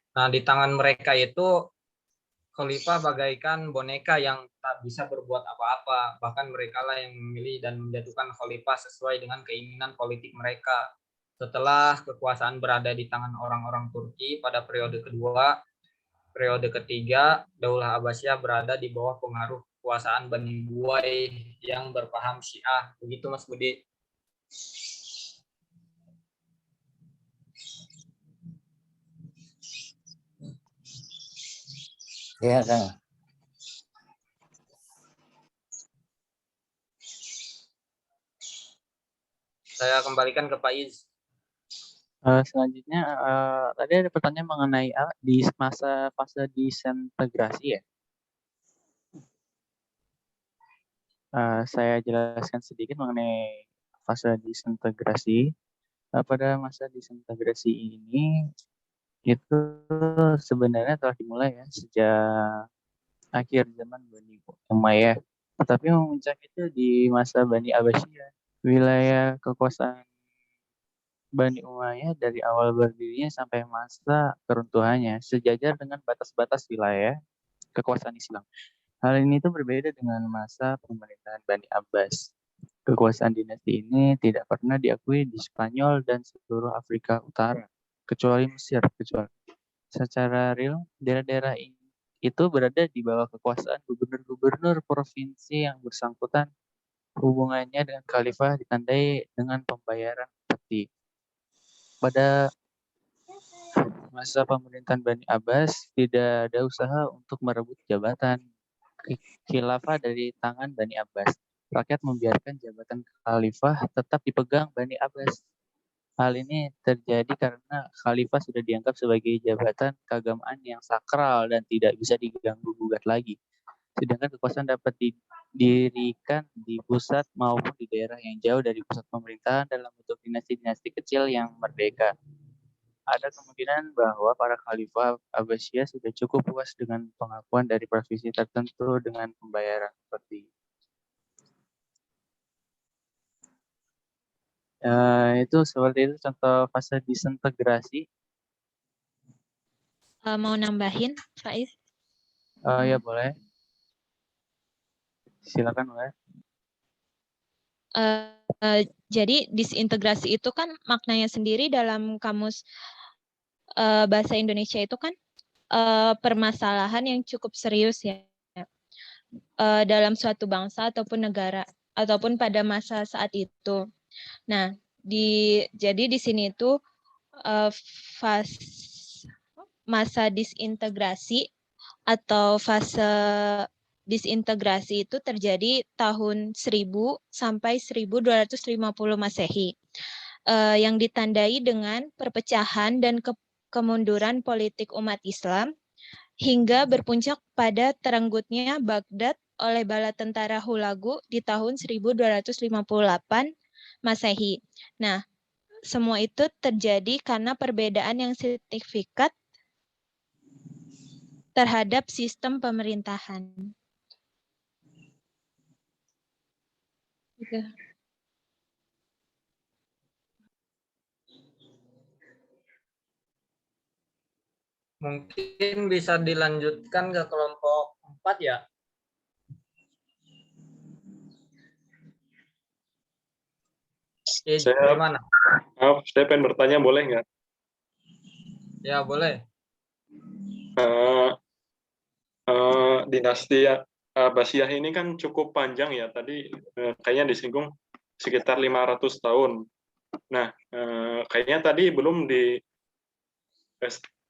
Nah, di tangan mereka itu khalifah bagaikan boneka yang tak bisa berbuat apa-apa. Bahkan mereka lah yang memilih dan menjatuhkan khalifah sesuai dengan keinginan politik mereka. Setelah kekuasaan berada di tangan orang-orang Turki pada periode kedua, periode ketiga, Daulah Abbasiyah berada di bawah pengaruh kekuasaan Bani Buwai yang berpaham Syiah. Begitu Mas Budi. Ya, Kang. Saya kembalikan ke Pak Iz. Selanjutnya tadi ada pertanyaan mengenai di masa fase disintegrasi ya. Saya jelaskan sedikit mengenai fase disintegrasi. Pada masa disintegrasi ini itu sebenarnya telah dimulai ya sejak akhir zaman Bani Umayyah. Tetapi memuncak itu di masa Bani Abbasiyah. Wilayah kekuasaan Bani Umayyah dari awal berdirinya sampai masa keruntuhannya sejajar dengan batas-batas wilayah kekuasaan Islam. Hal ini itu berbeda dengan masa pemerintahan Bani Abbas. Kekuasaan dinasti ini tidak pernah diakui di Spanyol dan seluruh Afrika Utara, kecuali Mesir. Secara real, daerah-daerah itu berada di bawah kekuasaan gubernur-gubernur provinsi yang bersangkutan. Hubungannya dengan khalifah ditandai dengan pembayaran upeti. Pada masa pemerintahan Bani Abbas, tidak ada usaha untuk merebut jabatan khilafah dari tangan Bani Abbas. Rakyat membiarkan jabatan khalifah tetap dipegang Bani Abbas. Hal ini terjadi karena khalifah sudah dianggap sebagai jabatan keagamaan yang sakral dan tidak bisa diganggu-gugat lagi. Sedangkan kekuasaan dapat didirikan di pusat maupun di daerah yang jauh dari pusat pemerintahan dalam bentuk dinasti-dinasti kecil yang merdeka. Ada kemungkinan bahwa para khalifah Abbasiyah sudah cukup puas dengan pengakuan dari provinsi tertentu dengan pembayaran seperti itu seperti itu contoh fase disintegrasi. Mau nambahin, Faiz? Ya boleh. Silakan boleh. Jadi disintegrasi itu kan maknanya sendiri dalam kamus bahasa Indonesia itu kan permasalahan yang cukup serius ya dalam suatu bangsa ataupun negara ataupun pada masa saat itu. Nah, jadi di sini itu masa disintegrasi atau fase disintegrasi itu terjadi tahun 1000 sampai 1250 Masehi. Yang ditandai dengan perpecahan dan kemunduran politik umat Islam hingga berpuncak pada terenggutnya Baghdad oleh bala tentara Hulagu di tahun 1258 Masehi. Nah, semua itu terjadi karena perbedaan yang signifikan terhadap sistem pemerintahan. Gitu. Mungkin bisa dilanjutkan ke kelompok 4 ya. Gimana? Maaf, saya pengen bertanya, boleh nggak? Ya, boleh. Dinasti Abbasiyah ini kan cukup panjang ya. Tadi kayaknya disinggung sekitar 500 tahun. Nah, kayaknya tadi belum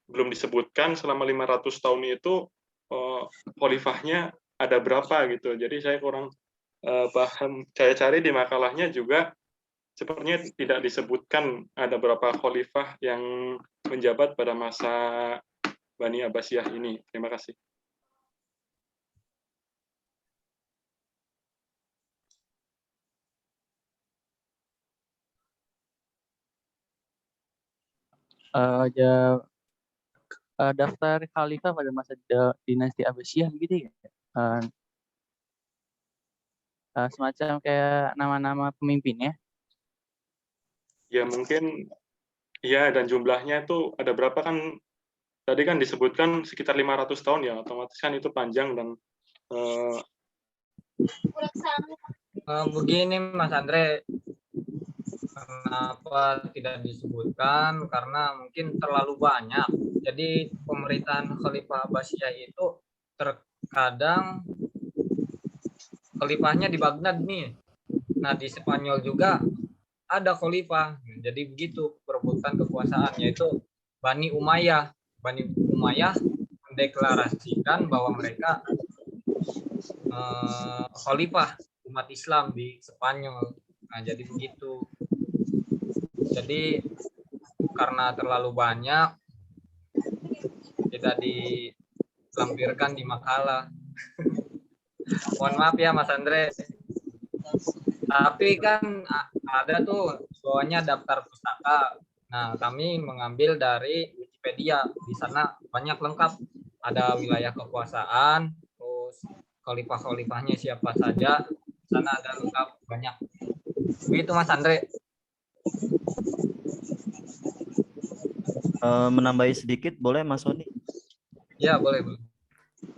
disebutkan selama 500 tahun itu khalifahnya ada berapa gitu. Jadi saya kurang paham. Saya cari di makalahnya juga sepertinya tidak disebutkan ada berapa khalifah yang menjabat pada masa Bani Abbasiyah ini. Terima kasih. Daftar khalifah pada masa dinasti Abbasiyah gitu ya. Semacam kayak nama-nama pemimpinnya. Ya mungkin ya, dan jumlahnya itu ada berapa kan, tadi kan disebutkan sekitar 500 tahun ya, otomatis kan itu panjang dan Begini Mas Andre, kenapa tidak disebutkan? Karena mungkin terlalu banyak. Jadi pemerintahan Khalifah Abbasiyah itu terkadang khalifahnya di Baghdad nih. Nah, di Spanyol juga ada khalifah. Jadi begitu perebutan kekuasaan, yaitu Bani Umayyah. Bani Umayyah mendeklarasikan bahwa mereka khalifah umat Islam di Spanyol. Nah, jadi begitu. Jadi karena terlalu banyak tidak dilampirkan di makalah. Mohon maaf ya Mas Andre. Tapi kan ada tuh bawahnya daftar pustaka. Nah, kami mengambil dari Wikipedia. Di sana banyak lengkap. Ada wilayah kekuasaan, terus khalifah-khalifahnya siapa saja. Di sana ada lengkap banyak. Begitu Mas Andre. Menambahi sedikit boleh Mas Sony? Ya, boleh.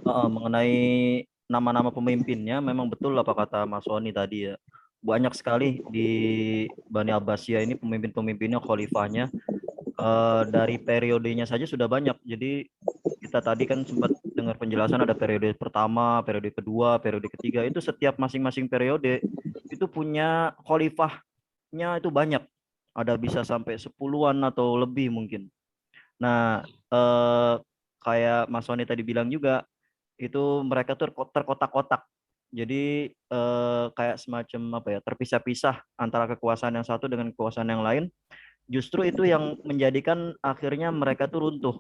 Mengenai nama-nama pemimpinnya, memang betul apa kata Mas Sony tadi ya. Banyak sekali di Bani Abbasiyah ini pemimpin-pemimpinnya, khalifahnya. Dari periodenya saja sudah banyak. Jadi kita tadi kan sempat dengar penjelasan ada periode pertama, periode kedua, periode ketiga. Itu setiap masing-masing periode itu punya khalifahnya itu banyak. Ada bisa sampai 10-an atau lebih mungkin. Nah, kayak Mas Sony tadi bilang juga, itu mereka tuh terkotak-kotak. Jadi kayak semacam apa ya, terpisah-pisah antara kekuasaan yang satu dengan kekuasaan yang lain. Justru itu yang menjadikan akhirnya mereka tuh runtuh.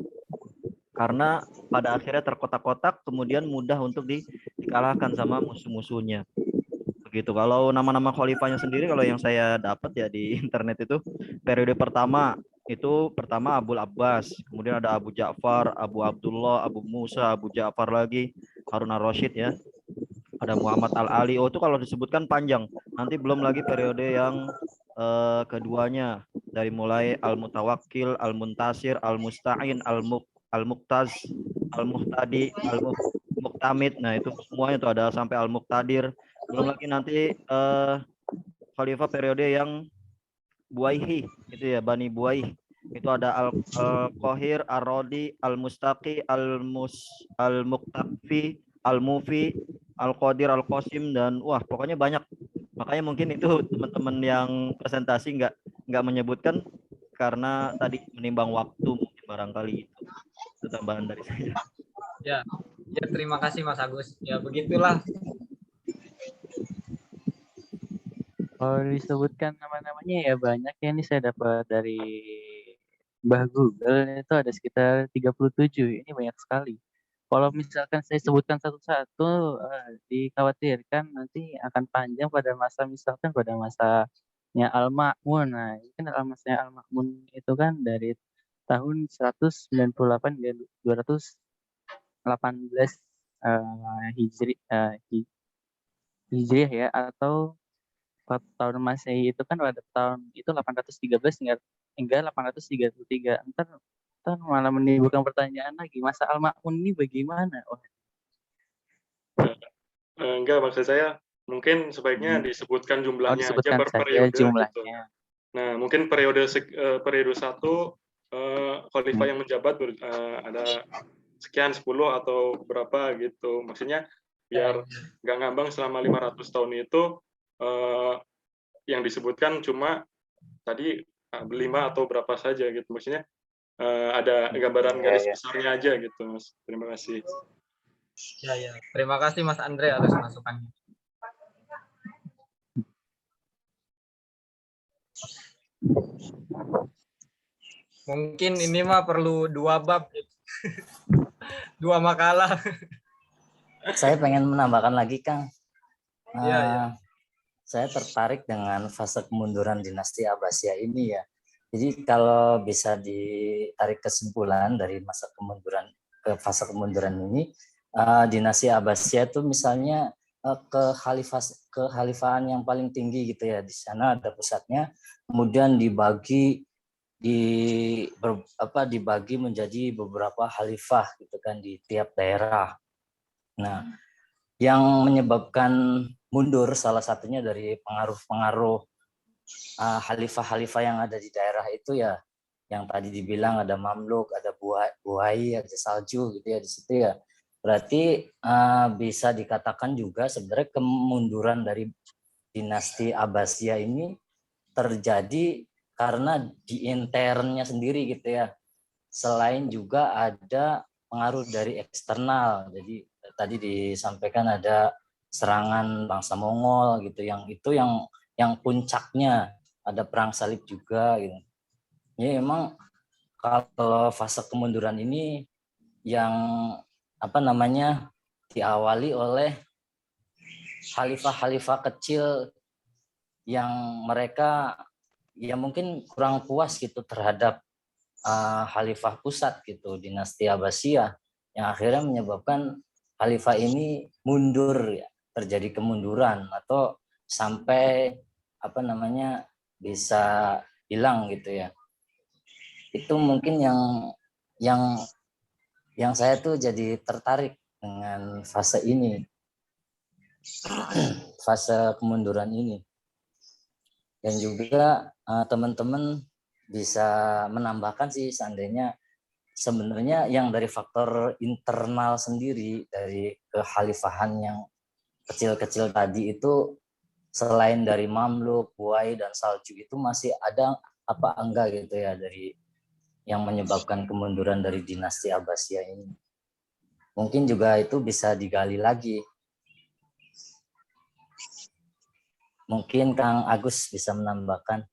Karena pada akhirnya terkotak-kotak, kemudian mudah untuk dikalahkan sama musuh-musuhnya. Begitu. Kalau nama-nama khalifahnya sendiri, kalau yang saya dapat ya di internet itu, periode pertama itu pertama Abu Abbas, kemudian ada Abu Ja'far, Abu Abdullah, Abu Musa, Abu Ja'far lagi, Harun ar-Rasyid ya, ada Muhammad al-Ali. Oh itu kalau disebutkan panjang. Nanti belum lagi periode yang keduanya, dari mulai Al-Mutawakkil, Al-Muntasir, Al-Musta'in, Al-Muqtaz, Al-Muhtadi, Al-Muqtamid. Nah itu semuanya itu ada sampai Al-Muqtadir. Belum lagi nanti khalifah periode yang Buaihi itu ya, Bani Buaih. Itu ada Al-Qahir, Ar-Rodi, Al-Mustaqi, Al-Muqtafi, Al-Mufi, Al-Qadir, Al-Qasim, dan wah pokoknya banyak. Makanya mungkin itu teman-teman yang presentasi nggak menyebutkan karena tadi menimbang waktu mungkin barangkali itu tambahan dari saya. Ya, terima kasih Mas Agus. Ya begitulah. Kalau disebutkan nama-namanya ya banyak ya, ini saya dapat dari Mbah Google itu ada sekitar 37. Ini banyak sekali. Kalau misalkan saya sebutkan satu-satu, dikhawatirkan nanti akan panjang pada masa Al-Ma'mun. Nah, ini kan Masnya Al-Ma'mun itu kan dari tahun 198 hingga 218 Hijriah ya, atau tahun Masehi itu kan pada tahun itu 813 hingga 833. Ntar malah menimbulkan pertanyaan lagi, masa Al-Ma'mun ini bagaimana? Enggak, maksud saya mungkin sebaiknya disebutkan jumlahnya aja disebutkan per saja periode gitu. jumlahnya. Nah, mungkin periode 1 khalifah yang menjabat ada sekian 10 atau berapa gitu. Maksudnya biar nggak ngambang selama 500 tahun itu yang disebutkan cuma tadi 5 atau berapa saja gitu. Maksudnya ada gambaran garis besarnya aja gitu, Mas. Terima kasih. Ya. Terima kasih Mas Andre atas masukannya. Mungkin ini mah perlu 2 bab, 2 makalah. Saya pengen menambahkan lagi, Kang. Iya. Saya tertarik dengan fase kemunduran dinasti Abbasiyah ini ya. Jadi kalau bisa ditarik kesimpulan dari masa kemunduran ke fase kemunduran ini, dinasti Abbasiyah itu misalnya kekhalifahan yang paling tinggi gitu ya. Di sana ada pusatnya, kemudian dibagi menjadi beberapa khalifah gitu kan di tiap daerah. Nah, yang menyebabkan mundur salah satunya dari pengaruh-pengaruh khalifah-khalifah yang ada di daerah itu ya, yang tadi dibilang ada Mamluk, ada Buhai, ada Salju gitu ya di situ ya. Berarti bisa dikatakan juga sebenarnya kemunduran dari dinasti Abbasiyah ini terjadi karena di internnya sendiri gitu ya. Selain juga ada pengaruh dari eksternal. Jadi tadi disampaikan ada serangan bangsa Mongol gitu, yang puncaknya ada perang salib juga gitu. Ya emang kalau fase kemunduran ini yang diawali oleh khalifah-khalifah kecil yang mereka ya mungkin kurang puas gitu terhadap khalifah pusat gitu, dinasti Abbasiyah, yang akhirnya menyebabkan khalifah ini mundur ya, terjadi kemunduran atau sampai bisa hilang gitu ya. Itu mungkin yang saya tuh jadi tertarik dengan fase ini, fase kemunduran ini. Dan juga teman-teman bisa menambahkan sih seandainya sebenarnya yang dari faktor internal sendiri dari kekhalifahan yang kecil-kecil tadi itu, selain dari Mamluk, Buhai, dan Salju itu masih ada apa enggak gitu ya dari yang menyebabkan kemunduran dari dinasti Abbasiyah ini. Mungkin juga itu bisa digali lagi. Mungkin Kang Agus bisa menambahkan.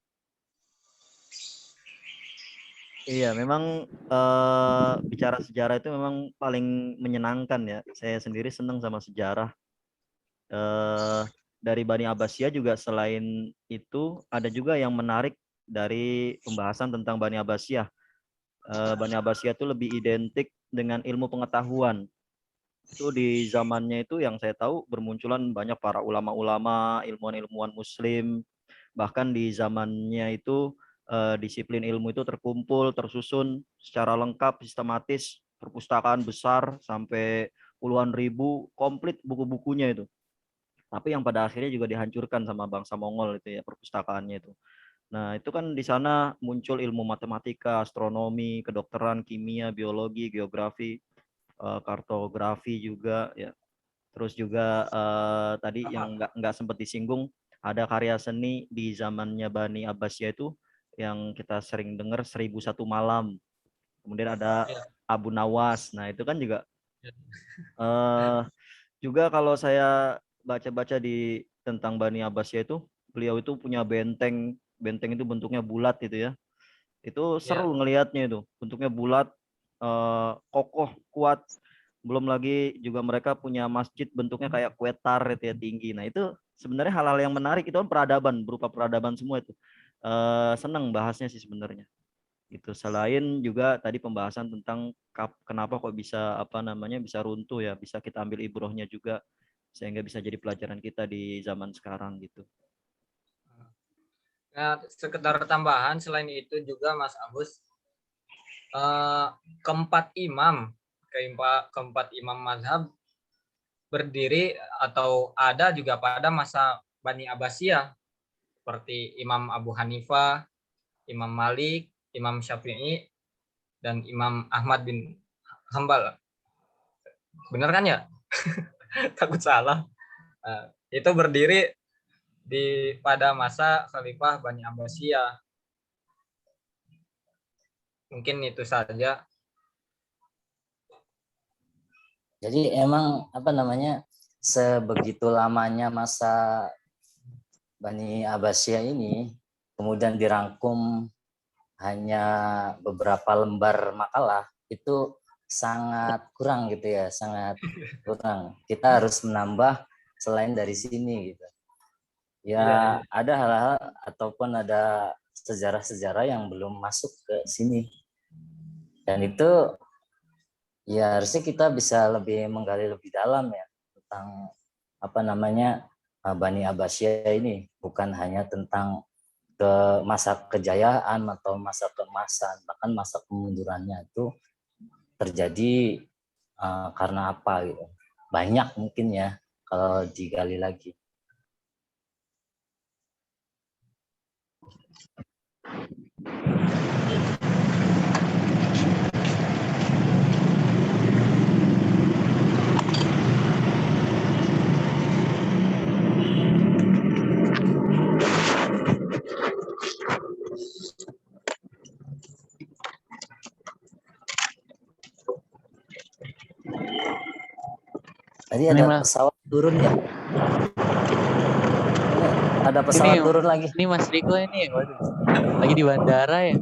Iya, memang bicara sejarah itu memang paling menyenangkan ya. Saya sendiri senang sama sejarah. Dari Bani Abbasiyah juga selain itu ada juga yang menarik dari pembahasan tentang Bani Abbasiyah. Bani Abbasiyah itu lebih identik dengan ilmu pengetahuan. Itu di zamannya itu yang saya tahu bermunculan banyak para ulama-ulama, ilmuwan-ilmuwan muslim. Bahkan di zamannya itu disiplin ilmu itu terkumpul, tersusun secara lengkap, sistematis, perpustakaan besar sampai puluhan ribu, komplit buku-bukunya itu. Tapi yang pada akhirnya juga dihancurkan sama bangsa Mongol itu ya, perpustakaannya itu. Nah, itu kan di sana muncul ilmu matematika, astronomi, kedokteran, kimia, biologi, geografi, kartografi juga ya. Terus juga tadi yang nggak sempat disinggung, ada karya seni di zamannya Bani Abbasiyah itu yang kita sering dengar 1001 Malam. Kemudian ada Abu Nawas. Nah, itu kan juga juga kalau saya baca-baca di tentang Bani Abbasiyah itu, beliau itu punya benteng itu bentuknya bulat gitu ya. Itu seru ngelihatnya itu, bentuknya bulat, kokoh, kuat. belum lagi juga mereka punya masjid bentuknya kayak kue tar itu ya, tinggi. Nah itu sebenarnya hal-hal yang menarik, itu kan peradaban, berupa peradaban semua itu. Senang bahasnya sih sebenarnya. Itu selain juga tadi pembahasan tentang kenapa kok bisa bisa runtuh ya, bisa kita ambil ibrohnya juga sehingga bisa jadi pelajaran kita di zaman sekarang gitu. Nah, sekedar tambahan selain itu juga Mas Agus, keempat imam mazhab berdiri atau ada juga pada masa Bani Abbasiyah seperti Imam Abu Hanifah, Imam Malik, Imam Syafi'i, dan Imam Ahmad bin Hambal. Benar kan ya? Takut salah. Itu berdiri pada masa Khalifah Bani Abbasiyah. Mungkin itu saja. Jadi emang sebegitu lamanya masa Bani Abbasiyah ini kemudian dirangkum hanya beberapa lembar makalah, itu sangat kurang gitu ya, sangat kurang. Kita harus menambah selain dari sini gitu. Ya, ada hal-hal ataupun ada sejarah-sejarah yang belum masuk ke sini. Dan itu ya harusnya kita bisa lebih menggali lebih dalam ya tentang Bani Abbasiyah ini, bukan hanya tentang ke masa kejayaan atau masa keemasan, bahkan masa kemundurannya itu terjadi karena apa gitu. Banyak mungkin ya kalau digali lagi. Tadi ada pesawat turun ya? Ada pesawat turun lagi. Ini Mas Riko ini, waduh, lagi di bandara ya.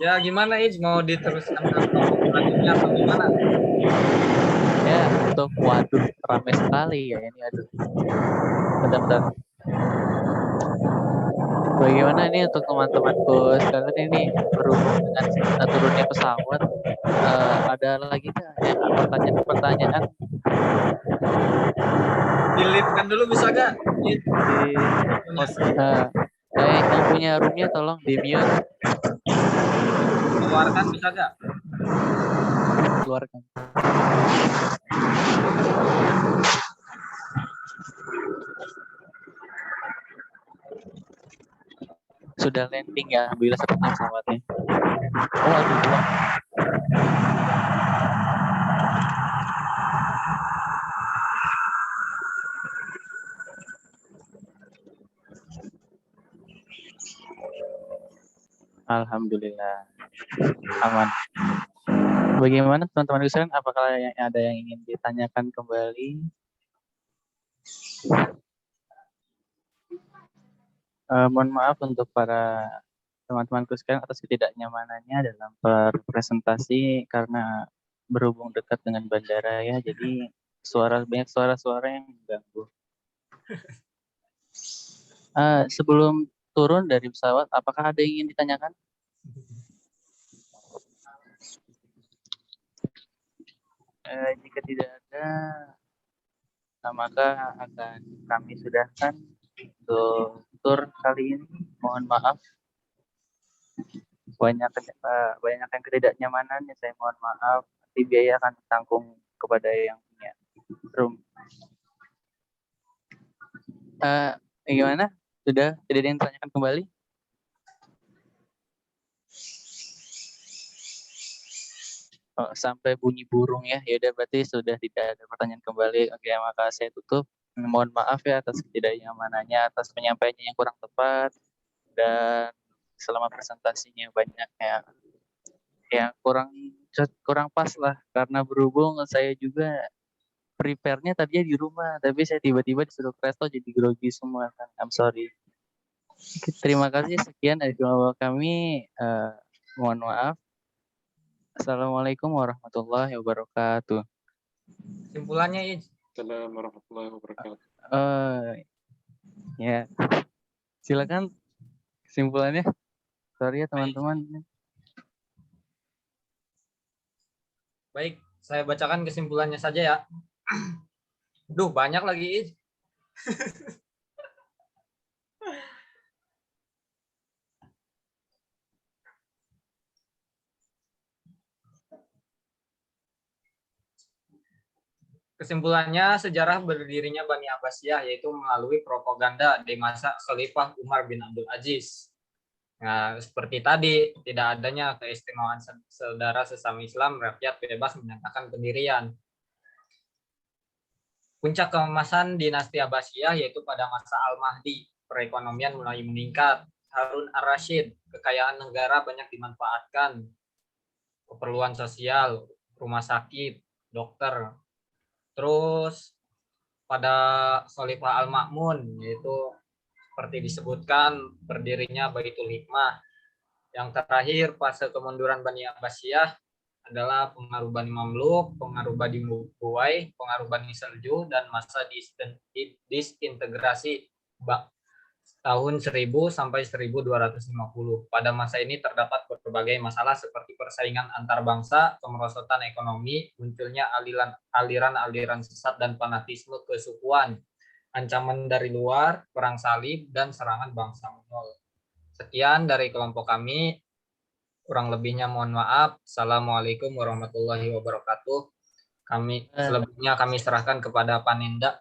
Ya gimana mau diteruskan selanjutnya atau gimana? Ya, untuk waduh ramai sekali ya ini, aduh. Bentar. Bagaimana ini untuk teman-temanku sekalian ini berhubung dengan turunnya pesawat, ada lagi nggak ya pertanyaan? Di-lift-kan dulu bisa gak? Yang punya roomnya tolong di-mute. Keluarkan bisa gak? Keluarkan. Sudah landing ya, alhamdulillah sepertinya pesawatnya. Oh, aduh, belum. Alhamdulillah aman. Bagaimana teman-teman sekalian? Apakah ada yang ingin ditanyakan kembali? Mohon maaf untuk para teman-temanku sekalian atas ketidaknyamanannya dalam presentasi karena berhubung dekat dengan bandara ya, jadi banyak suara-suara yang mengganggu. Sebelum turun dari pesawat, apakah ada yang ingin ditanyakan? Jika tidak ada, maka akan kami sudahkan untuk tur kali ini. Mohon maaf banyak yang ketidaknyamanan ya, saya mohon maaf. Nanti biaya akan ditanggung kepada yang punya room. Gimana? Sudah tidak ada yang ditanyakan kembali? Sampai bunyi burung ya. Ya udah, berarti sudah tidak ada pertanyaan kembali. Oke, maka saya tutup. Mohon maaf ya atas ketidaknyamanannya, atas penyampaiannya yang kurang tepat, dan selama presentasinya banyak yang kurang pas lah, karena berhubung saya juga prepare-nya tadinya di rumah, tapi saya tiba-tiba disuruh presto jadi grogi semua kan. I'm sorry. Terima kasih, sekian dari kelompok kami. Mohon maaf. Assalamualaikum warahmatullahi wabarakatuh. Kesimpulannya, Ij. Assalamualaikum warahmatullahi wabarakatuh. Ya, silakan kesimpulannya. Sorry ya teman-teman. Baik, saya bacakan kesimpulannya saja ya. Duh, banyak lagi, Ij. Kesimpulannya, sejarah berdirinya Bani Abbasiyah yaitu melalui propaganda di masa Khalifah Umar bin Abdul Aziz. Nah, seperti tadi, tidak adanya keistimewaan saudara sesama Islam, rakyat bebas menyatakan pendirian. Puncak keemasan dinasti Abbasiyah yaitu pada masa Al-Mahdi, perekonomian mulai meningkat. Harun ar-Rasyid, kekayaan negara banyak dimanfaatkan, keperluan sosial, rumah sakit, dokter. Terus pada Khalifah Al-Ma'mun, yaitu seperti disebutkan berdirinya Baitul Hikmah. Yang terakhir, fase kemunduran Bani Abbasiyah adalah pengaruh Bani Mamluk, pengaruh Bani Buwai, pengaruh Bani Seljuk, dan masa disintegrasi tahun 1000 sampai 1250. Pada masa ini terdapat berbagai masalah seperti persaingan antar bangsa, kemerosotan ekonomi, munculnya aliran-aliran sesat dan fanatisme kesukuan, ancaman dari luar, perang salib, dan serangan bangsa Mongol. Sekian dari kelompok kami. Kurang lebihnya mohon maaf. Assalamualaikum warahmatullahi wabarakatuh. Selebihnya kami serahkan kepada Panenda.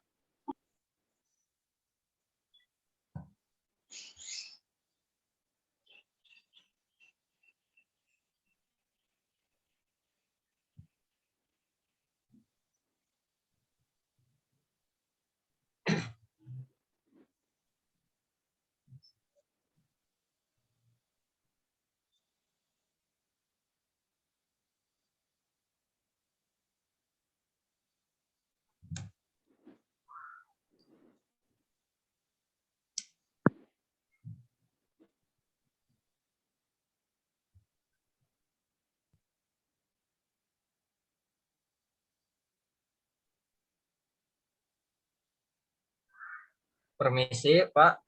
Permisi, Pak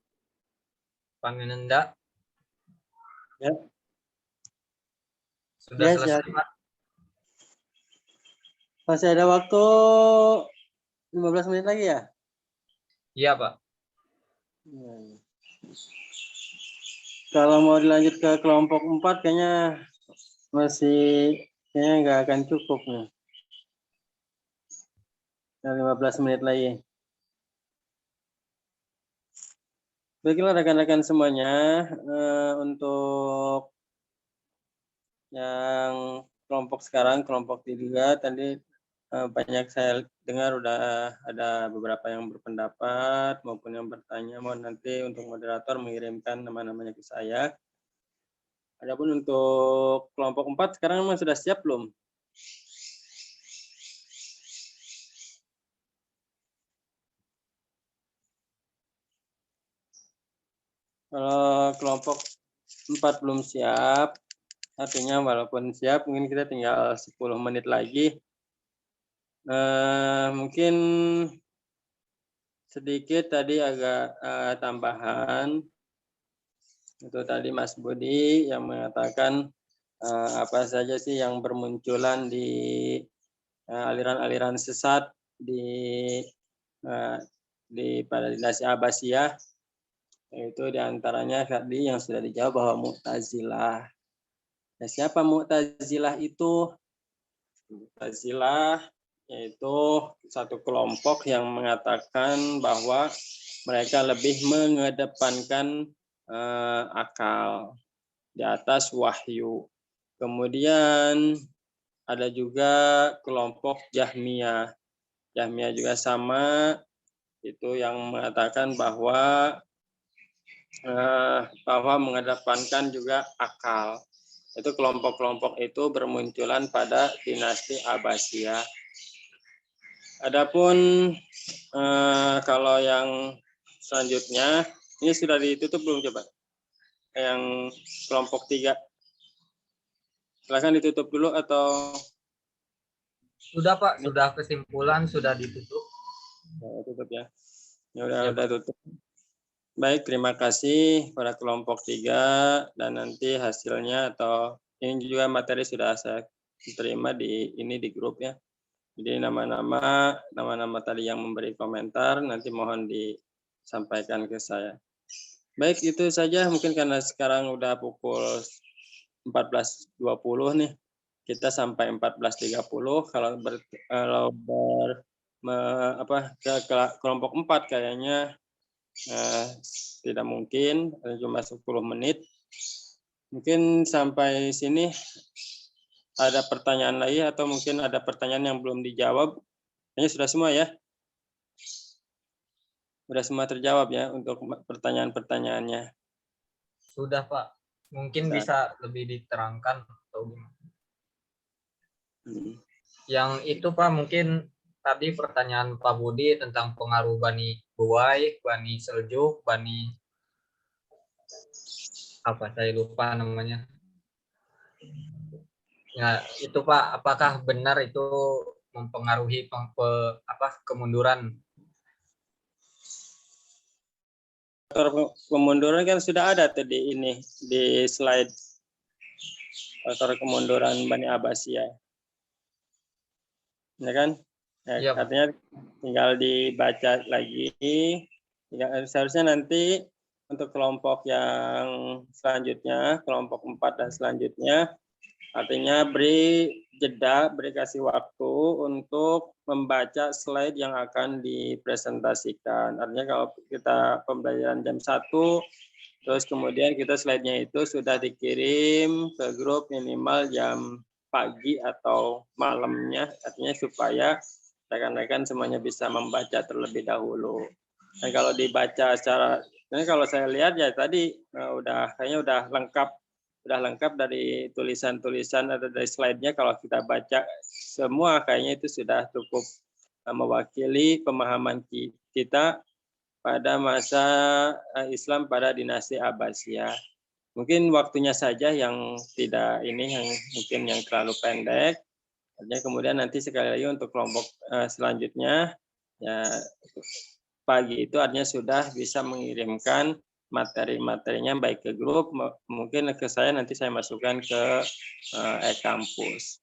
Panenda. Ya. Sudah Ya, selesai, siap. Pak. Masih ada waktu 15 menit lagi ya? Iya, Pak. Ya. Kalau mau dilanjut ke kelompok 4 kayaknya nggak akan cukup nih. 15 menit lagi. Baiklah rekan-rekan semuanya, untuk yang kelompok sekarang, kelompok 3 tadi banyak saya dengar udah ada beberapa yang berpendapat maupun yang bertanya. Mohon nanti untuk moderator mengirimkan nama-namanya ke saya. Adapun untuk kelompok 4 sekarang memang sudah siap belum? Kalau kelompok 4 belum siap, artinya walaupun siap, mungkin kita tinggal 10 menit lagi. Mungkin sedikit tadi agak tambahan. Itu tadi Mas Budi yang mengatakan apa saja sih yang bermunculan di aliran-aliran sesat pada dinasti Abbasiyah. Itu diantaranya tadi yang sudah dijawab bahwa Mu'tazilah. Nah, siapa Mu'tazilah itu? Mu'tazilah yaitu satu kelompok yang mengatakan bahwa mereka lebih mengedepankan akal di atas wahyu. Kemudian ada juga kelompok Jahmiyah. Jahmiyah juga sama, itu yang mengatakan bahwa mengedepankan juga akal. Itu kelompok-kelompok itu bermunculan pada dinasti Abbasiyah. Adapun kalau yang selanjutnya Ini sudah ditutup belum coba? Yang kelompok 3. Silakan ditutup dulu atau Sudah Pak, sudah kesimpulan, sudah ditutup. tutup ya. Ya udah tutup. Baik, terima kasih pada kelompok 3 dan nanti hasilnya atau ini juga materi sudah saya terima di grup ya. Jadi nama-nama tadi yang memberi komentar nanti mohon disampaikan ke saya. Baik, itu saja mungkin karena sekarang udah pukul 14.20 nih. Kita sampai 14.30 ke kelompok 4 kayaknya tidak mungkin, cuma 10 menit. Mungkin sampai sini ada pertanyaan lagi atau mungkin ada pertanyaan yang belum dijawab. Kayaknya sudah semua ya. Sudah semua terjawab ya untuk pertanyaan-pertanyaannya. Sudah Pak. Mungkin bisa lebih diterangkan atau gimana? Yang itu Pak, mungkin tadi pertanyaan Pak Budi tentang pengaruh Bani Buai, Bani Seljuk, Bani apa saya lupa namanya. Ya, itu Pak, apakah benar itu mempengaruhi kemunduran? Kemunduran kan sudah ada tadi ini di slide faktor kemunduran Bani Abbasiyah. Ya kan? Ya, artinya tinggal dibaca lagi. Seharusnya nanti untuk kelompok yang selanjutnya, kelompok 4 dan selanjutnya, artinya beri jeda, beri kasih waktu untuk membaca slide yang akan dipresentasikan. Artinya kalau kita pembelajaran jam 1, terus kemudian kita slide-nya itu sudah dikirim ke grup minimal jam pagi atau malamnya, artinya supaya rekan-rekan semuanya bisa membaca terlebih dahulu. Dan kalau dibaca secara, ini kalau saya lihat ya tadi kayaknya udah lengkap dari tulisan-tulisan atau dari slide-nya. Kalau kita baca semua kayaknya itu sudah cukup mewakili pemahaman kita pada masa Islam pada dinasti Abbasiyah. Mungkin waktunya saja yang tidak yang mungkin yang terlalu pendek. Artinya kemudian nanti sekali lagi untuk kelompok selanjutnya ya pagi itu artinya sudah bisa mengirimkan materi-materinya baik ke grup, mungkin ke saya nanti saya masukkan ke e-kampus.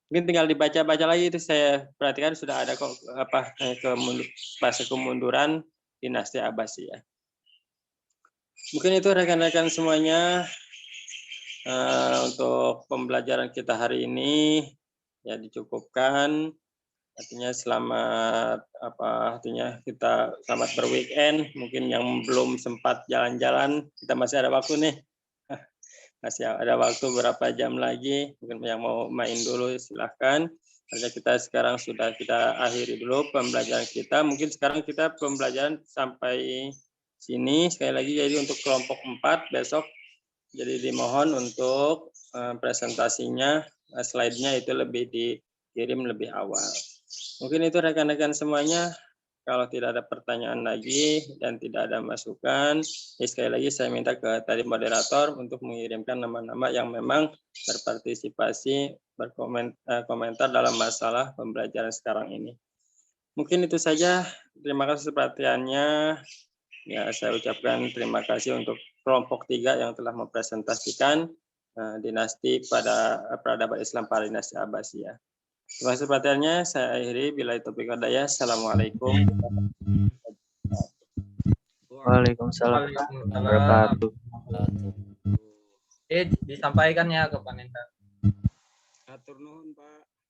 Mungkin tinggal dibaca-baca lagi, itu saya perhatikan sudah ada kok fase kemunduran dinasti Abbasiyah. Mungkin itu rekan-rekan semuanya untuk pembelajaran kita hari ini ya dicukupkan. Artinya kita selamat berweekend. Mungkin yang belum sempat jalan-jalan, kita masih ada waktu nih. Masih ada waktu berapa jam lagi. Mungkin yang mau main dulu silahkan. Artinya kita sekarang sudah kita akhiri dulu pembelajaran kita. Mungkin sekarang kita pembelajaran sampai sini. Sekali lagi jadi untuk kelompok 4 besok. Jadi dimohon untuk presentasinya, slide-nya itu lebih dikirim lebih awal. Mungkin itu rekan-rekan semuanya. Kalau tidak ada pertanyaan lagi dan tidak ada masukan, sekali lagi saya minta ke tadi moderator untuk mengirimkan nama-nama yang memang berpartisipasi, berkomentar dalam masalah pembelajaran sekarang ini. Mungkin itu saja. Terima kasih perhatiannya. Ya, saya ucapkan terima kasih untuk kelompok 3 yang telah mempresentasikan dinasti pada peradaban Islam pada dinasti Abbasiyah. Terima kasih perhatiannya. Saya akhiri. Bila taufiq wal hidayah. Assalamualaikum. Waalaikumsalam warahmatullahi wabarakatuh. Disampaikan ya ke Panenta. Atur nuhun, Pak.